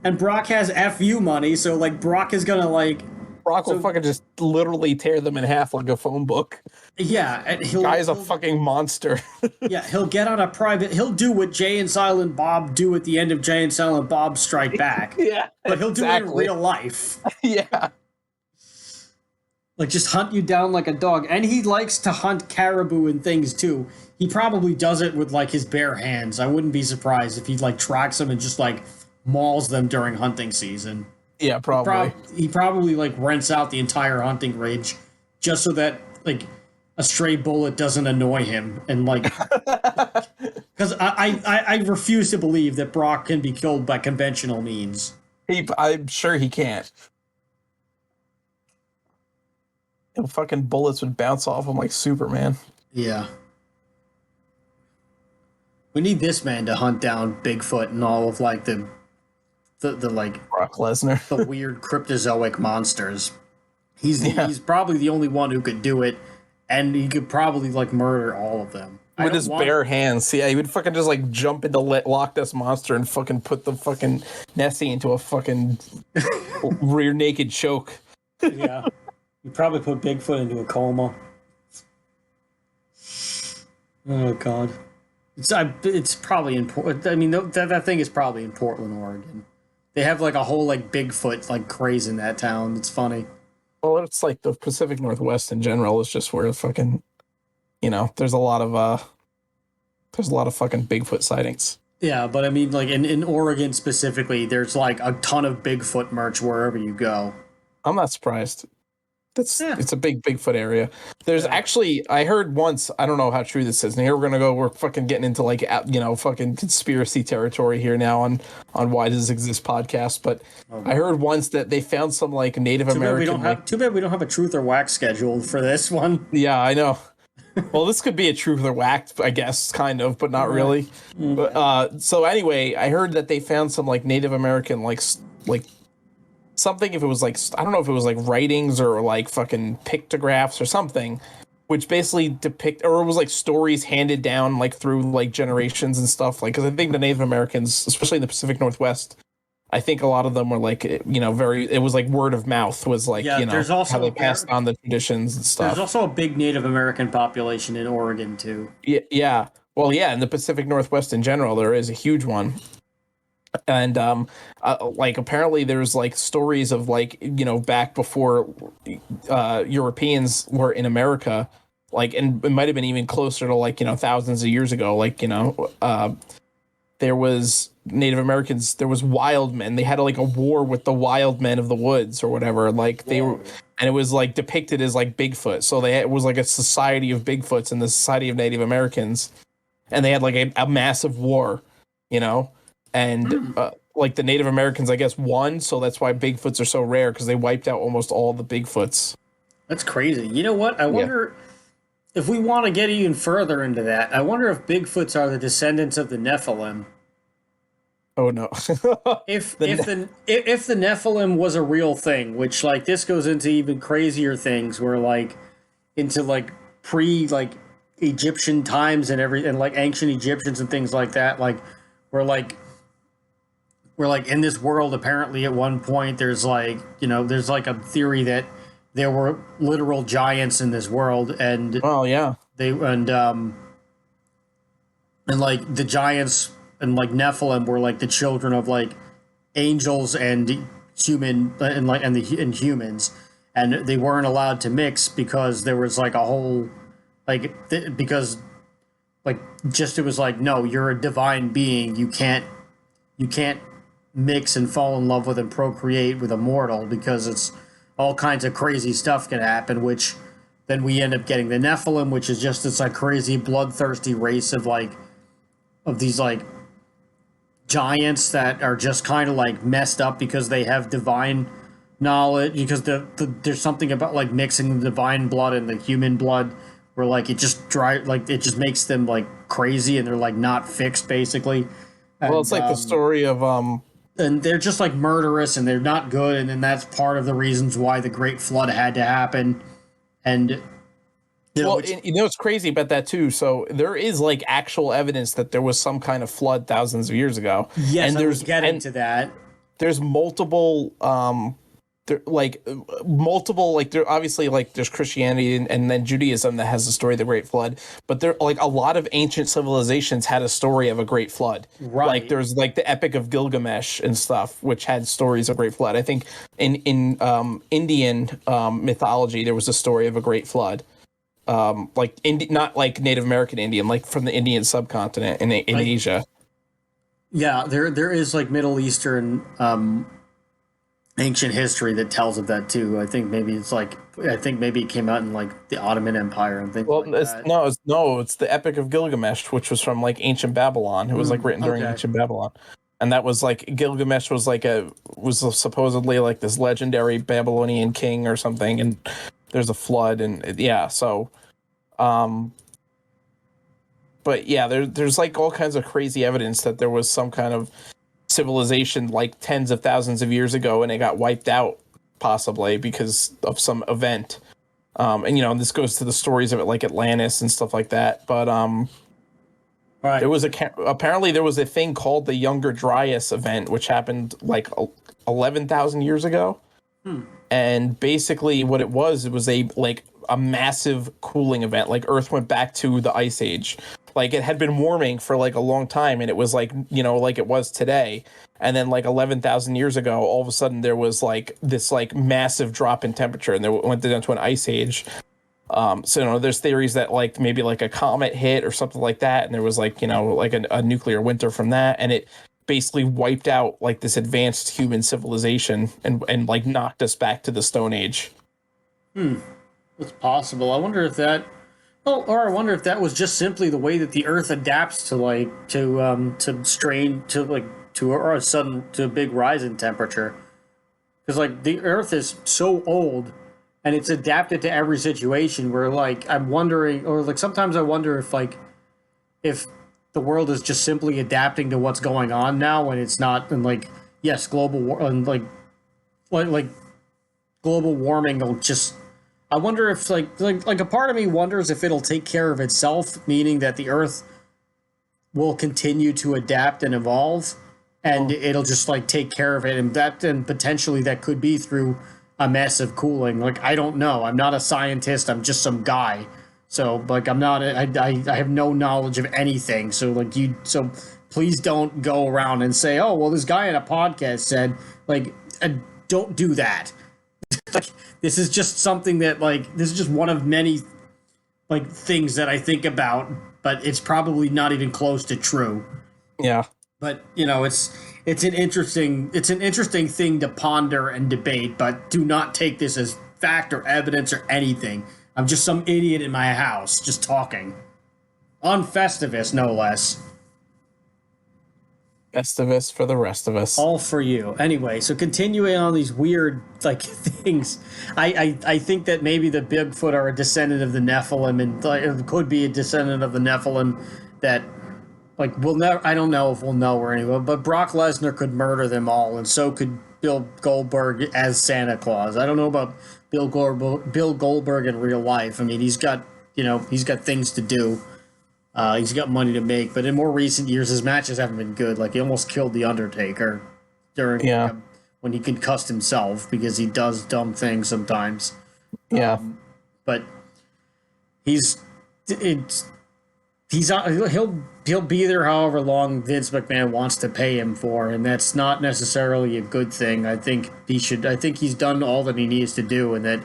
And Brock has FU money, so like Brock is gonna like. Brock will fucking just literally tear them in half like a phone book. Yeah, and Guy's a fucking monster. Yeah, he'll get on a private. He'll do what Jay and Silent Bob do at the end of Jay and Silent Bob Strike Back. Yeah, but he'll do it in real life. Yeah, like just hunt you down like a dog, and he likes to hunt caribou and things too. He probably does it with like his bare hands. I wouldn't be surprised if he like tracks them and just like mauls them during hunting season. Yeah, probably. He probably like rents out the entire hunting range just so that like a stray bullet doesn't annoy him and like because I refuse to believe that Brock can be killed by conventional means. I'm sure he can't. And fucking bullets would bounce off him like Superman. Yeah. We need this man to hunt down Bigfoot and all of like the like Brock Lesnar. the weird cryptozoic monsters. He's probably the only one who could do it, and he could probably like murder all of them With his bare hands. Yeah, he would fucking just like jump into Loch Ness Monster and fucking put the fucking Nessie into a fucking rear naked choke. Yeah. You probably put Bigfoot into a coma. Oh god. It's probably in Portland. I mean, that thing is probably in Portland, Oregon. They have like a whole like Bigfoot like craze in that town. It's funny. Well, it's like the Pacific Northwest in general is just where fucking, there's a lot of fucking Bigfoot sightings. Yeah, but I mean, like in Oregon specifically, there's like a ton of Bigfoot merch wherever you go. I'm not surprised. It's a big Bigfoot area. There's actually, I heard once, I don't know how true this is, and here we're fucking getting into like, fucking conspiracy territory here now on Why Does This Exist podcast, but I heard once that they found some like Native American... Too bad we don't have a truth or whack scheduled for this one. Yeah, I know. Well, this could be a truth or whack, I guess, kind of, but not really. Mm-hmm. But, so anyway, I heard that they found some like Native American like something, if it was like, I don't know if it was like writings or like fucking pictographs or something, which basically or it was like stories handed down like through like generations and stuff. Like, because I think the Native Americans, especially in the Pacific Northwest, I think a lot of them were like, it was like word of mouth was like, there's also how they passed on the traditions and stuff. There's also a big Native American population in Oregon too. Yeah. Well, yeah, in the Pacific Northwest in general, there is a huge one. And like apparently there's like stories of like, back before Europeans were in America, like, and it might have been even closer to like, thousands of years ago, like, there was Native Americans, there was wild men. They had like a war with the wild men of the woods or whatever. Like they were, and it was like depicted as like Bigfoot. So it was like a society of Bigfoots and the Society of Native Americans. And they had like a massive war, and like the Native Americans, I guess, won. So that's why Bigfoots are so rare, because they wiped out almost all the Bigfoots. That's crazy. You know what? I wonder if we want to get even further into that. I wonder if Bigfoots are the descendants of the Nephilim. Oh no! if the Nephilim was a real thing, which like this goes into even crazier things, where like into like pre like Egyptian times and like ancient Egyptians and things like that, like we're like in this world, apparently at one point there's like there's like a theory that there were literal giants in this world, and and like the giants and like Nephilim were like the children of like angels and humans, and they weren't allowed to mix because there was like a whole because like just it was like, no, you're a divine being, you can't mix and fall in love with and procreate with a mortal, because it's all kinds of crazy stuff can happen, which then we end up getting the Nephilim, which is just this like crazy bloodthirsty race of these like giants that are just kind of like messed up because they have divine knowledge, because there's something about like mixing the divine blood and the human blood where like it just makes them like crazy, and they're like not fixed basically. Well, it's like the story of and they're just like murderous, and they're not good, and then that's part of the reasons why the Great Flood had to happen. And what's crazy about that too? So there is like actual evidence that there was some kind of flood thousands of years ago. Yes, and I was getting to that. There's multiple there obviously like there's Christianity and then Judaism that has the story of the Great Flood, but there like a lot of ancient civilizations had a story of a Great Flood. Right. Like there's like the Epic of Gilgamesh and stuff, which had stories of Great Flood. I think in Indian mythology there was a story of a Great Flood. Not like Native American Indian, like from the Indian subcontinent in Asia. Yeah, there is like Middle Eastern ancient history that tells of that too. I think maybe it came out in like the Ottoman Empire and things like that. It's the Epic of Gilgamesh, which was from like ancient Babylon. It was like written during ancient Babylon. And that was like Gilgamesh was supposedly like this legendary Babylonian king or something, and there's a flood, and so but yeah, there's like all kinds of crazy evidence that there was some kind of civilization like tens of thousands of years ago, and it got wiped out possibly because of some event. And this goes to the stories of it, like Atlantis and stuff like that. But right. apparently there was a thing called the Younger Dryas event, which happened like 11,000 years ago. And basically what it was a massive cooling event. Like Earth went back to the Ice Age. Like it had been warming for like a long time, and it was like, like it was today. And then like 11,000 years ago, all of a sudden there was like this like massive drop in temperature, and they went down to an ice age. So there's theories that like maybe like a comet hit or something like that, and there was like like a nuclear winter from that, and it basically wiped out like this advanced human civilization and like knocked us back to the Stone Age. It's possible. I wonder if that. Oh, or I wonder if that was just simply the way that the Earth adapts to a big rise in temperature. Because like the Earth is so old, and it's adapted to every situation. Where like I'm wondering, or like sometimes I wonder if the world is just simply adapting to what's going on now, and it's not. And like yes, global warming will just. I wonder if like a part of me wonders if it'll take care of itself, meaning that the Earth will continue to adapt and evolve, and it'll just like take care of it, and potentially that could be through a massive cooling. Like I don't know. I'm not a scientist. I'm just some guy. So like I'm not. I have no knowledge of anything. So please don't go around and say, oh well, this guy in a podcast said don't do that. Like this is just something that this is just one of many things that I think about, but it's probably not even close to true. Yeah. But it's an interesting thing to ponder and debate, but do not take this as fact or evidence or anything. I'm just some idiot in my house just talking. On Festivus, no less. Festivus for the rest of us. All for you. Anyway, so continuing on these weird things, I think that maybe the Bigfoot are a descendant of the Nephilim, and it could be a descendant of the Nephilim that we'll never. I don't know if we'll know or anyone, but Brock Lesnar could murder them all, and so could Bill Goldberg as Santa Claus. I don't know about Bill Goldberg in real life. I mean, he's got things to do. He's got money to make, but in more recent years, his matches haven't been good. Like he almost killed the Undertaker during when he concussed himself because he does dumb things sometimes. Yeah, but he'll be there however long Vince McMahon wants to pay him for, and that's not necessarily a good thing. I think he's done all that he needs to do, and that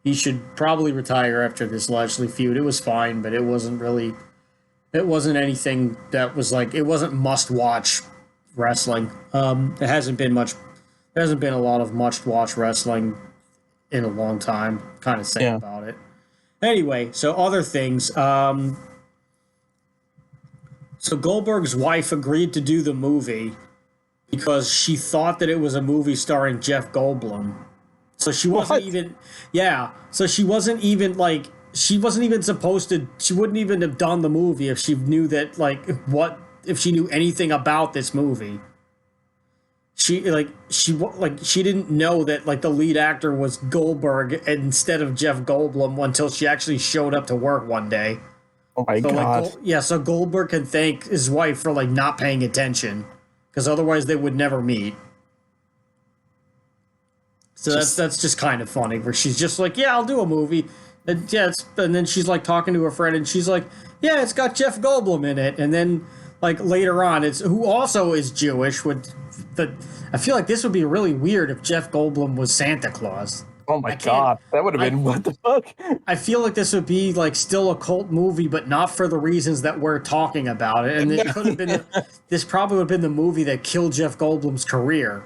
he should probably retire after this Lashley feud. It was fine, but it wasn't anything that was it wasn't must-watch wrestling. There hasn't been a lot of must-watch wrestling in a long time. Kind of sad about it. Anyway, so other things. So Goldberg's wife agreed to do the movie because she thought that it was a movie starring Jeff Goldblum. So she wasn't even. Yeah. So she wasn't even she wasn't even supposed to. She wouldn't even have done the movie if she knew that if she knew anything about this movie. She didn't know that the lead actor was Goldberg instead of Jeff Goldblum until she actually showed up to work one day. Oh my God! So Goldberg can thank his wife for not paying attention, because otherwise they would never meet. So that's just kind of funny, where she's just yeah, I'll do a movie. And then she's talking to her friend, and she's yeah, it's got Jeff Goldblum in it. And then later on, it's who also is Jewish. I feel like this would be really weird if Jeff Goldblum was Santa Claus. Oh my God, that would have been what the fuck? I feel like this would be still a cult movie, but not for the reasons that we're talking about it. And it could have been this probably would have been the movie that killed Jeff Goldblum's career.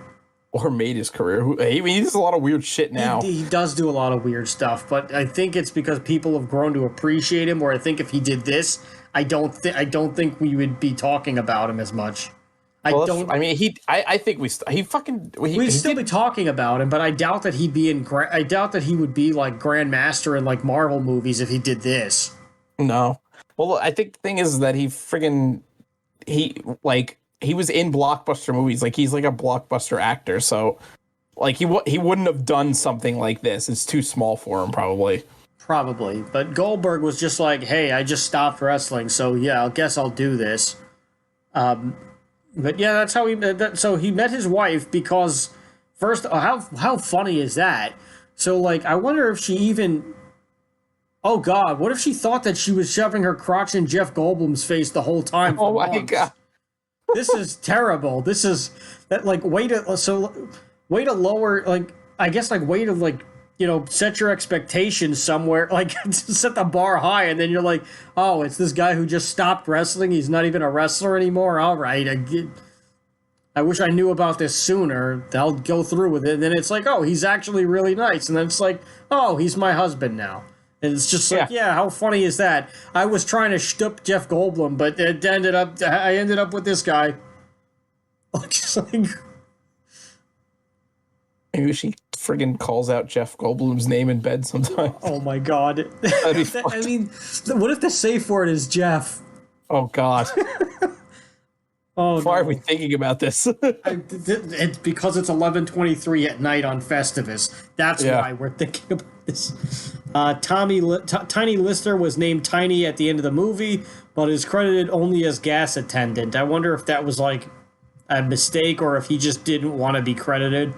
Or made his career. I mean, he does a lot of weird shit now. He does do a lot of weird stuff, but I think it's because people have grown to appreciate him. Or I think if he did this, I don't think we would be talking about him as much. I think we'd still be talking about him, but I doubt that he'd be I doubt that he would be Grandmaster in Marvel movies if he did this. No. Well, I think the thing is that he was in blockbuster movies. Like, he's like a blockbuster actor. So, like, he wouldn't have done something like this. It's too small for him, probably. Probably. But Goldberg was just like, hey, I just stopped wrestling, so yeah, I guess I'll do this. But yeah, that's how he met. So he met his wife because, first, how funny is that? So, like, I wonder if she even... Oh, God, what if she thought that she was shoving her crotch in Jeff Goldblum's face the whole time? Oh, my God. This is terrible. This is... that like way to lower, like, I guess, like, way to, like, you know, set your expectations somewhere, like, set the bar high, and then you're like, oh, it's this guy who just stopped wrestling. He's not even a wrestler anymore. All right, I wish I knew about this sooner. I'll go through with it. And then it's like, oh, he's actually really nice. And then it's like, oh, he's my husband now. And it's just like, yeah, how funny is that? I was trying to shtup Jeff Goldblum, but I ended up with this guy. Maybe she friggin' calls out Jeff Goldblum's name in bed sometimes. Oh my God. I mean, what if the safe word is Jeff? Oh God. Oh, why are we thinking about this? It's because it's 11:23 at night on Festivus. That's why we're thinking about this. Tiny Lister was named Tiny at the end of the movie, but is credited only as gas attendant. I wonder if that was like a mistake or if he just didn't want to be credited.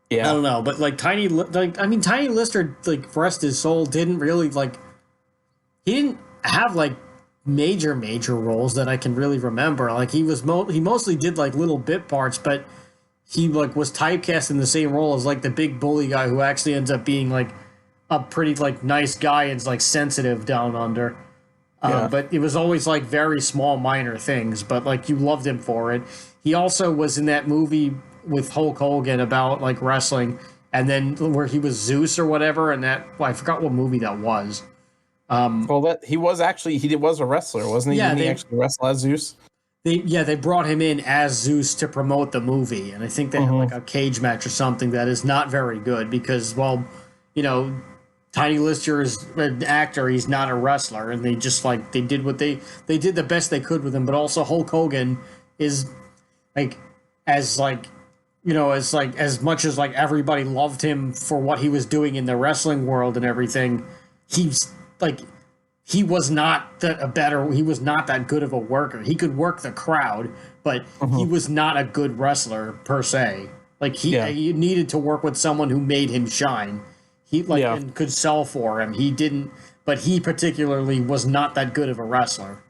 Yeah, I don't know, but like Tiny Lister, like, rest his soul, didn't really he didn't have like major roles that I can really remember. Like, he mostly did like little bit parts, but he like was typecast in the same role as like the big bully guy who actually ends up being like a pretty like nice guy and like sensitive down under. But it was always like very small minor things, but like you loved him for it. He also was in that movie with Hulk Hogan about like wrestling, and then where he was Zeus or whatever, and I forgot what movie that was. He was a wrestler, wasn't he? Didn't he actually wrestle as Zeus? They brought him in as Zeus to promote the movie, and I think they had like a cage match or something that is not very good because, well, you know, Tiny Lister is an actor, he's not a wrestler, and they just like they did the best they could with him, but also Hulk Hogan is like as much as like everybody loved him for what he was doing in the wrestling world and everything, he was not that good of a worker. He could work the crowd, but he was not a good wrestler per se. Like, he needed to work with someone who made him shine. And could sell for him. He didn't, but he particularly was not that good of a wrestler.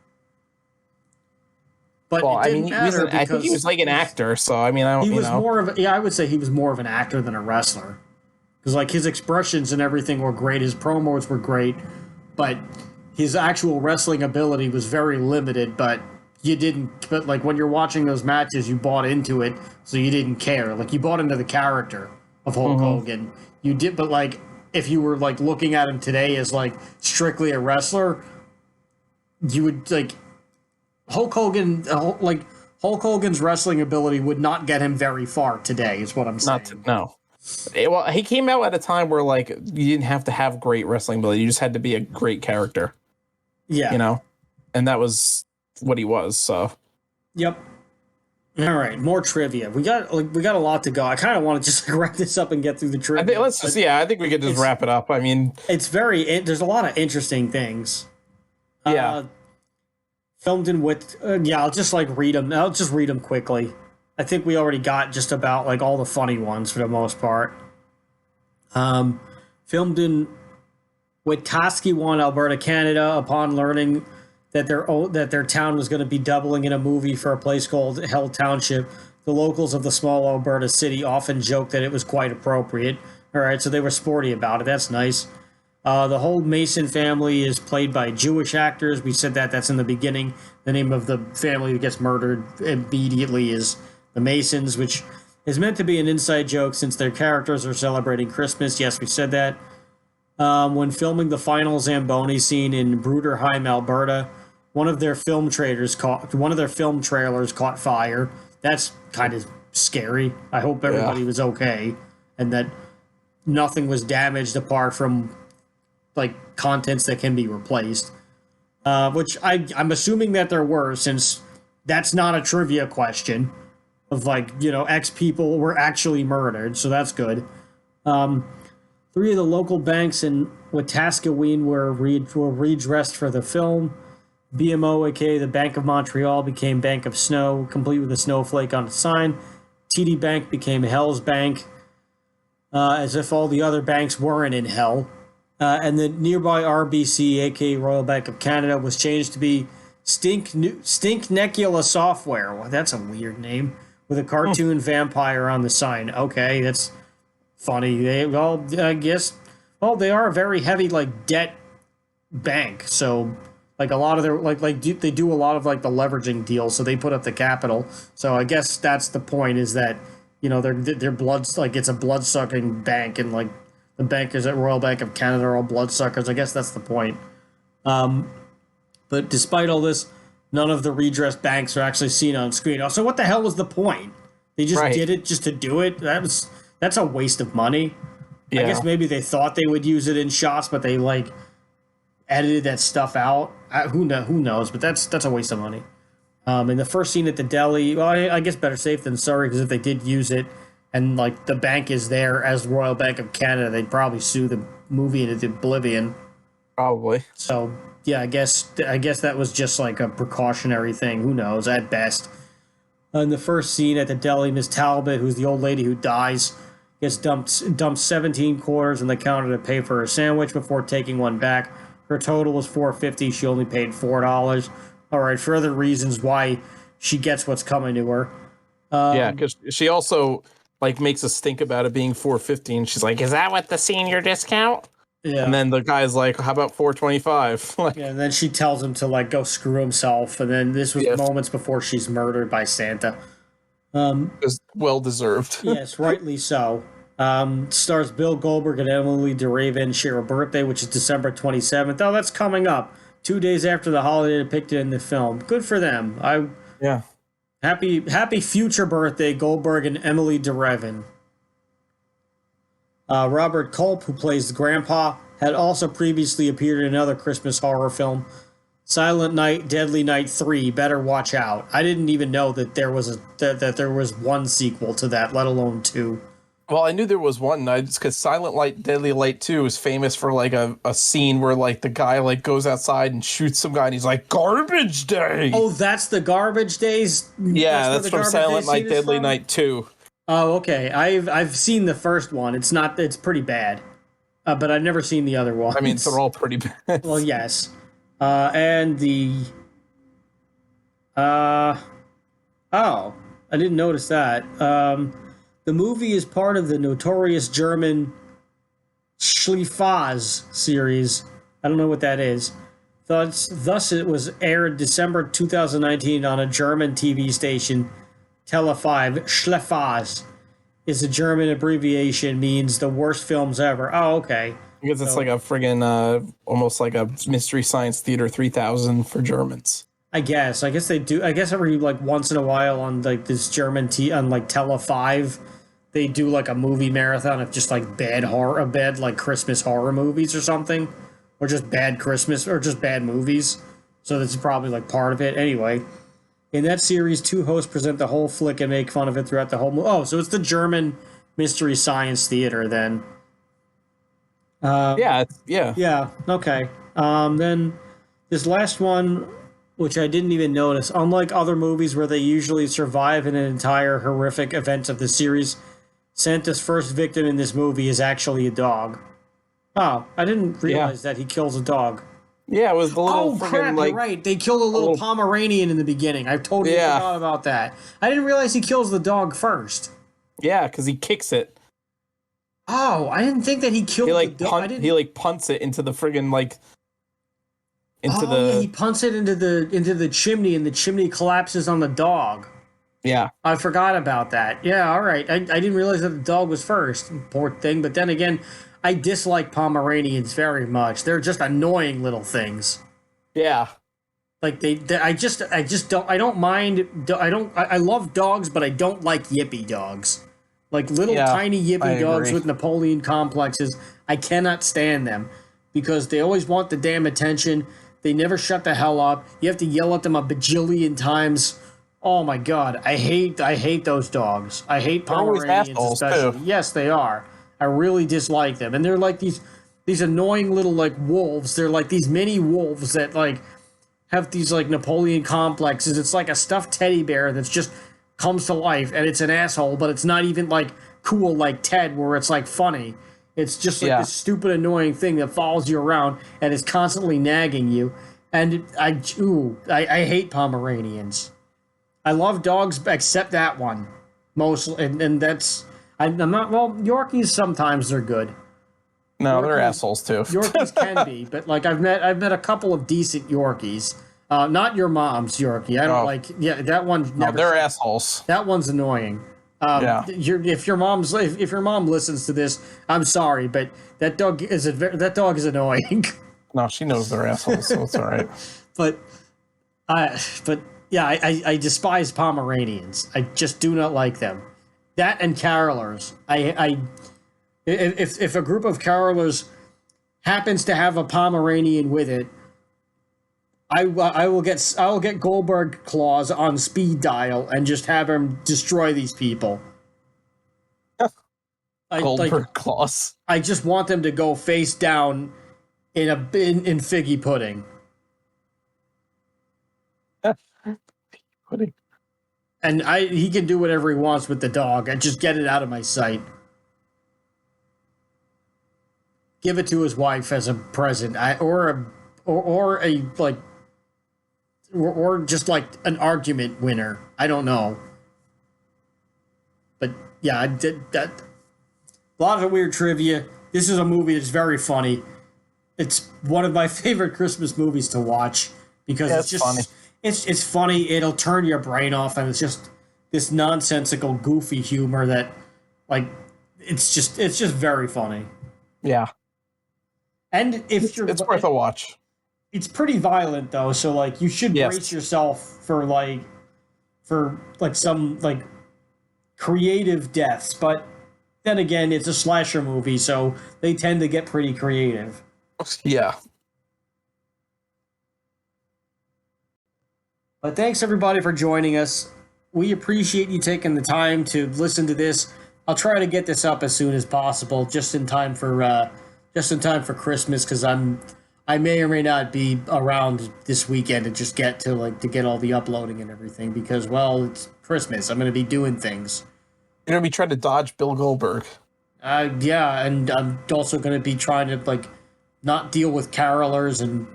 But I think he was like an actor, so I mean, I would say he was more of an actor than a wrestler, because like his expressions and everything were great, his promos were great, but his actual wrestling ability was very limited. But like when you're watching those matches, you bought into it, so you didn't care. Like, you bought into the character of Hulk Hogan. You did, but like if you were like looking at him today as like strictly a wrestler, you would like. Hulk Hogan's wrestling ability would not get him very far today, is what I'm saying. No. Well, he came out at a time where like you didn't have to have great wrestling ability; you just had to be a great character. Yeah, you know, and that was what he was. So, yep. All right, more trivia. We got a lot to go. I kind of want to just wrap this up and get through the trivia. I think we could just wrap it up. I mean, there's a lot of interesting things. Yeah. Filmed in with I'll just like read them. I'll just read them quickly. I think we already got just about like all the funny ones for the most part. Filmed in Wetaskiwin, Alberta, Canada. Upon learning that their town was going to be doubling in a movie for a place called Hell Township, the locals of the small Alberta city often joked that it was quite appropriate. All right, so they were sporty about it. That's nice. The whole Mason family is played by Jewish actors. We said that's in the beginning. The name of the family that gets murdered immediately is the Masons, which is meant to be an inside joke since their characters are celebrating Christmas. Yes, we said that. When filming the final Zamboni scene in Bruderheim, Alberta, one of their film trailers caught fire. That's kind of scary. I hope everybody was okay and that nothing was damaged apart from like contents that can be replaced. Which I'm assuming that there were, since that's not a trivia question of like, you know, X people were actually murdered, so that's good. 3 of the local banks in Wetaskiwin were redressed for the film. BMO, aka the Bank of Montreal, became Bank of Snow, complete with a snowflake on the sign. TD Bank became Hell's Bank, as if all the other banks weren't in hell. And the nearby RBC, aka Royal Bank of Canada, was changed to be Stinknecula Software. Well, that's a weird name, with a cartoon vampire on the sign. Okay, that's funny. They are a very heavy like debt bank, so like a lot of their they do a lot of like the leveraging deals, so they put up the capital. So I guess that's the point, is that, you know, their blood's like, it's a blood sucking bank, and like the bankers at Royal Bank of Canada are all bloodsuckers. I guess that's the point. But despite all this, none of the redressed banks are actually seen on screen. So what the hell was the point? They just did it just to do it? That's a waste of money. Yeah. I guess maybe they thought they would use it in shots, but they like edited that stuff out. Who knows? But that's a waste of money. In the first scene at the deli, well, I guess better safe than sorry, because if they did use it, and like the bank is there as Royal Bank of Canada, they'd probably sue the movie into oblivion. Probably. So yeah, I guess that was just like a precautionary thing. Who knows? At best. In the first scene at the deli, Miss Talbot, who's the old lady who dies, gets dumped 17 quarters in the counter to pay for her sandwich before taking one back. Her total was $4.50. She only paid $4. All right, further reasons why she gets what's coming to her. Yeah, because she also like makes us think about it being $4.50, and she's like, "Is that what the senior discount?" Yeah. And then the guy's like, "How about $4.25?" Like, yeah, and then she tells him to like go screw himself. And then this was moments before she's murdered by Santa. Is well deserved. Yes, rightly so. Stars Bill Goldberg and Emily DeRaven share a birthday, which is December 27th. Oh, that's coming up 2 days after the holiday depicted in the film. Good for them. Happy future birthday, Goldberg and Emily DeRaven. Robert Culp, who plays the grandpa, had also previously appeared in another Christmas horror film, Silent Night, Deadly Night 3. Better watch out. I didn't even know that there was that there was one sequel to that, let alone 2. Well, I knew there was one, because Silent Night, Deadly Night 2 is famous for like a scene where like the guy like goes outside and shoots some guy, and he's like, "Garbage Day." Oh, that's the Garbage Days. Yeah, that's from Silent Night, Deadly Night 2. Oh, okay. I've seen the first one. It's pretty bad, but I've never seen the other one. I mean, they're all pretty bad. Well, yes, and the oh, I didn't notice that. The movie is part of the notorious German Schlieffaz series. I don't know what that is. Thus, it was aired December 2019 on a German TV station, Tele 5. Schlieffaz is a German abbreviation, means the worst films ever. Oh, okay. Because it's like a friggin' almost like a Mystery Science Theater 3000 for Germans. I guess they do. I guess every like once in a while on like this German on like Tele 5, they do like a movie marathon of just like bad like Christmas horror movies or something, or just bad Christmas or just bad movies. So that's probably like part of it. Anyway, in that series, 2 hosts present the whole flick and make fun of it throughout the whole movie. Oh, so it's the German Mystery Science Theater then. Yeah. Okay. Then this last one, which I didn't even notice, unlike other movies where they usually survive in an entire horrific event of the series, Santa's first victim in this movie is actually a dog. Oh, I didn't realize that he kills a dog. Yeah, it was the little. Oh crap! You're right. They killed a little Pomeranian in the beginning. I totally forgot about that. I didn't realize he kills the dog first. Yeah, because he kicks it. Oh, I didn't think that he killed the dog. He like punts it into the friggin' like. He punts it into the chimney, and the chimney collapses on the dog. Yeah. I forgot about that. Yeah, all right. I didn't realize that the dog was first. Poor thing. But then again, I dislike Pomeranians very much. They're just annoying little things. Yeah. Like I love dogs, but I don't like yippy dogs. Like little tiny yippy dogs with Napoleon complexes. I cannot stand them. because they always want the damn attention. They never shut the hell up. You have to yell at them a bajillion times. Oh my god, I hate those dogs. I hate Pomeranians especially. Too. Yes, they are. I really dislike them, and they're like these annoying little like wolves. They're like these mini wolves that like have these like Napoleon complexes. It's like a stuffed teddy bear that's just comes to life, and it's an asshole, but it's not even like cool like Ted, where it's like funny. It's just like this stupid, annoying thing that follows you around and is constantly nagging you. And I hate Pomeranians. I love dogs except that one, mostly, and that's I'm not. Well, Yorkies sometimes they're good. No, they're assholes too. Yorkies can be, but like I've met a couple of decent Yorkies. Not your mom's Yorkie. I don't like. Yeah, that one. No, they're assholes. That one's annoying. If your mom listens to this, I'm sorry, but that dog is annoying. No, she knows they're assholes, so it's all right. But I despise Pomeranians. I just do not like them. That and Carolers. If a group of Carolers happens to have a Pomeranian with it, I will get Goldberg claws on speed dial and just have him destroy these people. Goldberg claws. I just want them to go face down in figgy pudding. Pudding. And he can do whatever he wants with the dog. I just get it out of my sight. Give it to his wife as a present, or just like an argument winner. I don't know. But yeah, I did that. A lot of weird trivia. This is a movie that's very funny. It's one of my favorite Christmas movies to watch because it's just funny. It's funny. It'll turn your brain off, and it's just this nonsensical, goofy humor that, like, it's just very funny. Yeah. And if you're, it's worth a watch. It's pretty violent though, so like you should brace yourself for some like creative deaths. But then again, it's a slasher movie, so they tend to get pretty creative. Yeah. But thanks everybody for joining us. We appreciate you taking the time to listen to this. I'll try to get this up as soon as possible, just in time for Christmas, because I may or may not be around this weekend to just get to get all the uploading and everything, because it's Christmas. I'm going to be doing things. You're going to be trying to dodge Bill Goldberg. Yeah, and I'm also going to be trying to not deal with carolers, and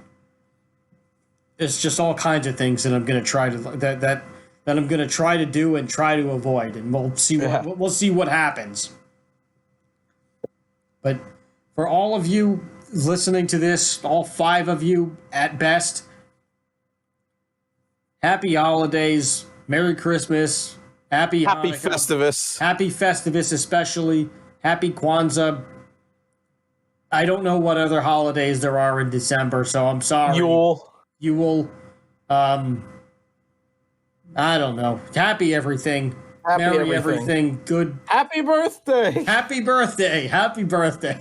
it's just all kinds of things that I'm going to try to that I'm going to try to do and try to avoid, and we'll see what happens. But for all of you listening to this, all 5 of you at best, happy holidays, Merry Christmas, Happy Festivus. Happy Festivus especially, Happy Kwanzaa. I don't know what other holidays there are in December, so I'm sorry. Yule. I don't know. Happy everything. Merry everything. Good. Happy birthday. Happy birthday. Happy birthday.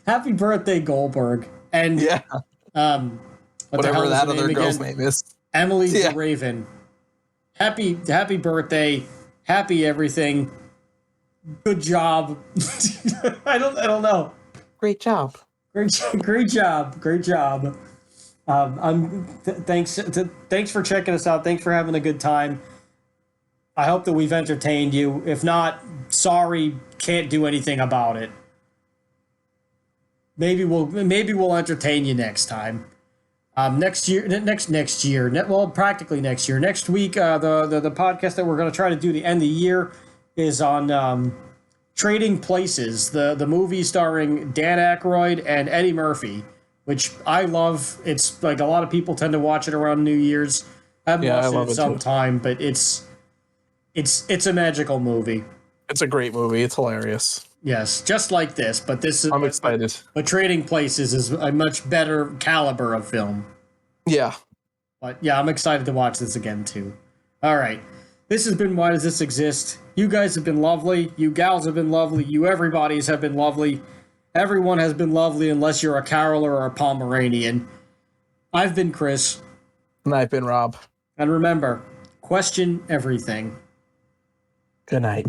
Happy birthday, Goldberg. And whatever that other girl's name is. Emily the Raven. Happy birthday. Happy everything. Good job. I don't know. Great job. Great job. Thanks for checking us out. Thanks for having a good time. I hope that we've entertained you. If not, sorry, can't do anything about it. Maybe we'll entertain you next time. Next year. Well, practically next year. Next week, the podcast that we're going to try to do the end of the year is on Trading Places, the movie starring Dan Aykroyd and Eddie Murphy, which I love. It's like a lot of people tend to watch it around New Year's. I've watched it sometime, but it's a magical movie. It's a great movie. It's hilarious. Yes, just like this, but this is. I'm excited. But Trading Places is a much better caliber of film. Yeah. But yeah, I'm excited to watch this again too. All right, this has been Why Does This Exist? You guys have been lovely. You gals have been lovely. You everybody's have been lovely. Everyone has been lovely unless you're a Caroler or a Pomeranian. I've been Chris. And I've been Rob. And remember, question everything. Good night.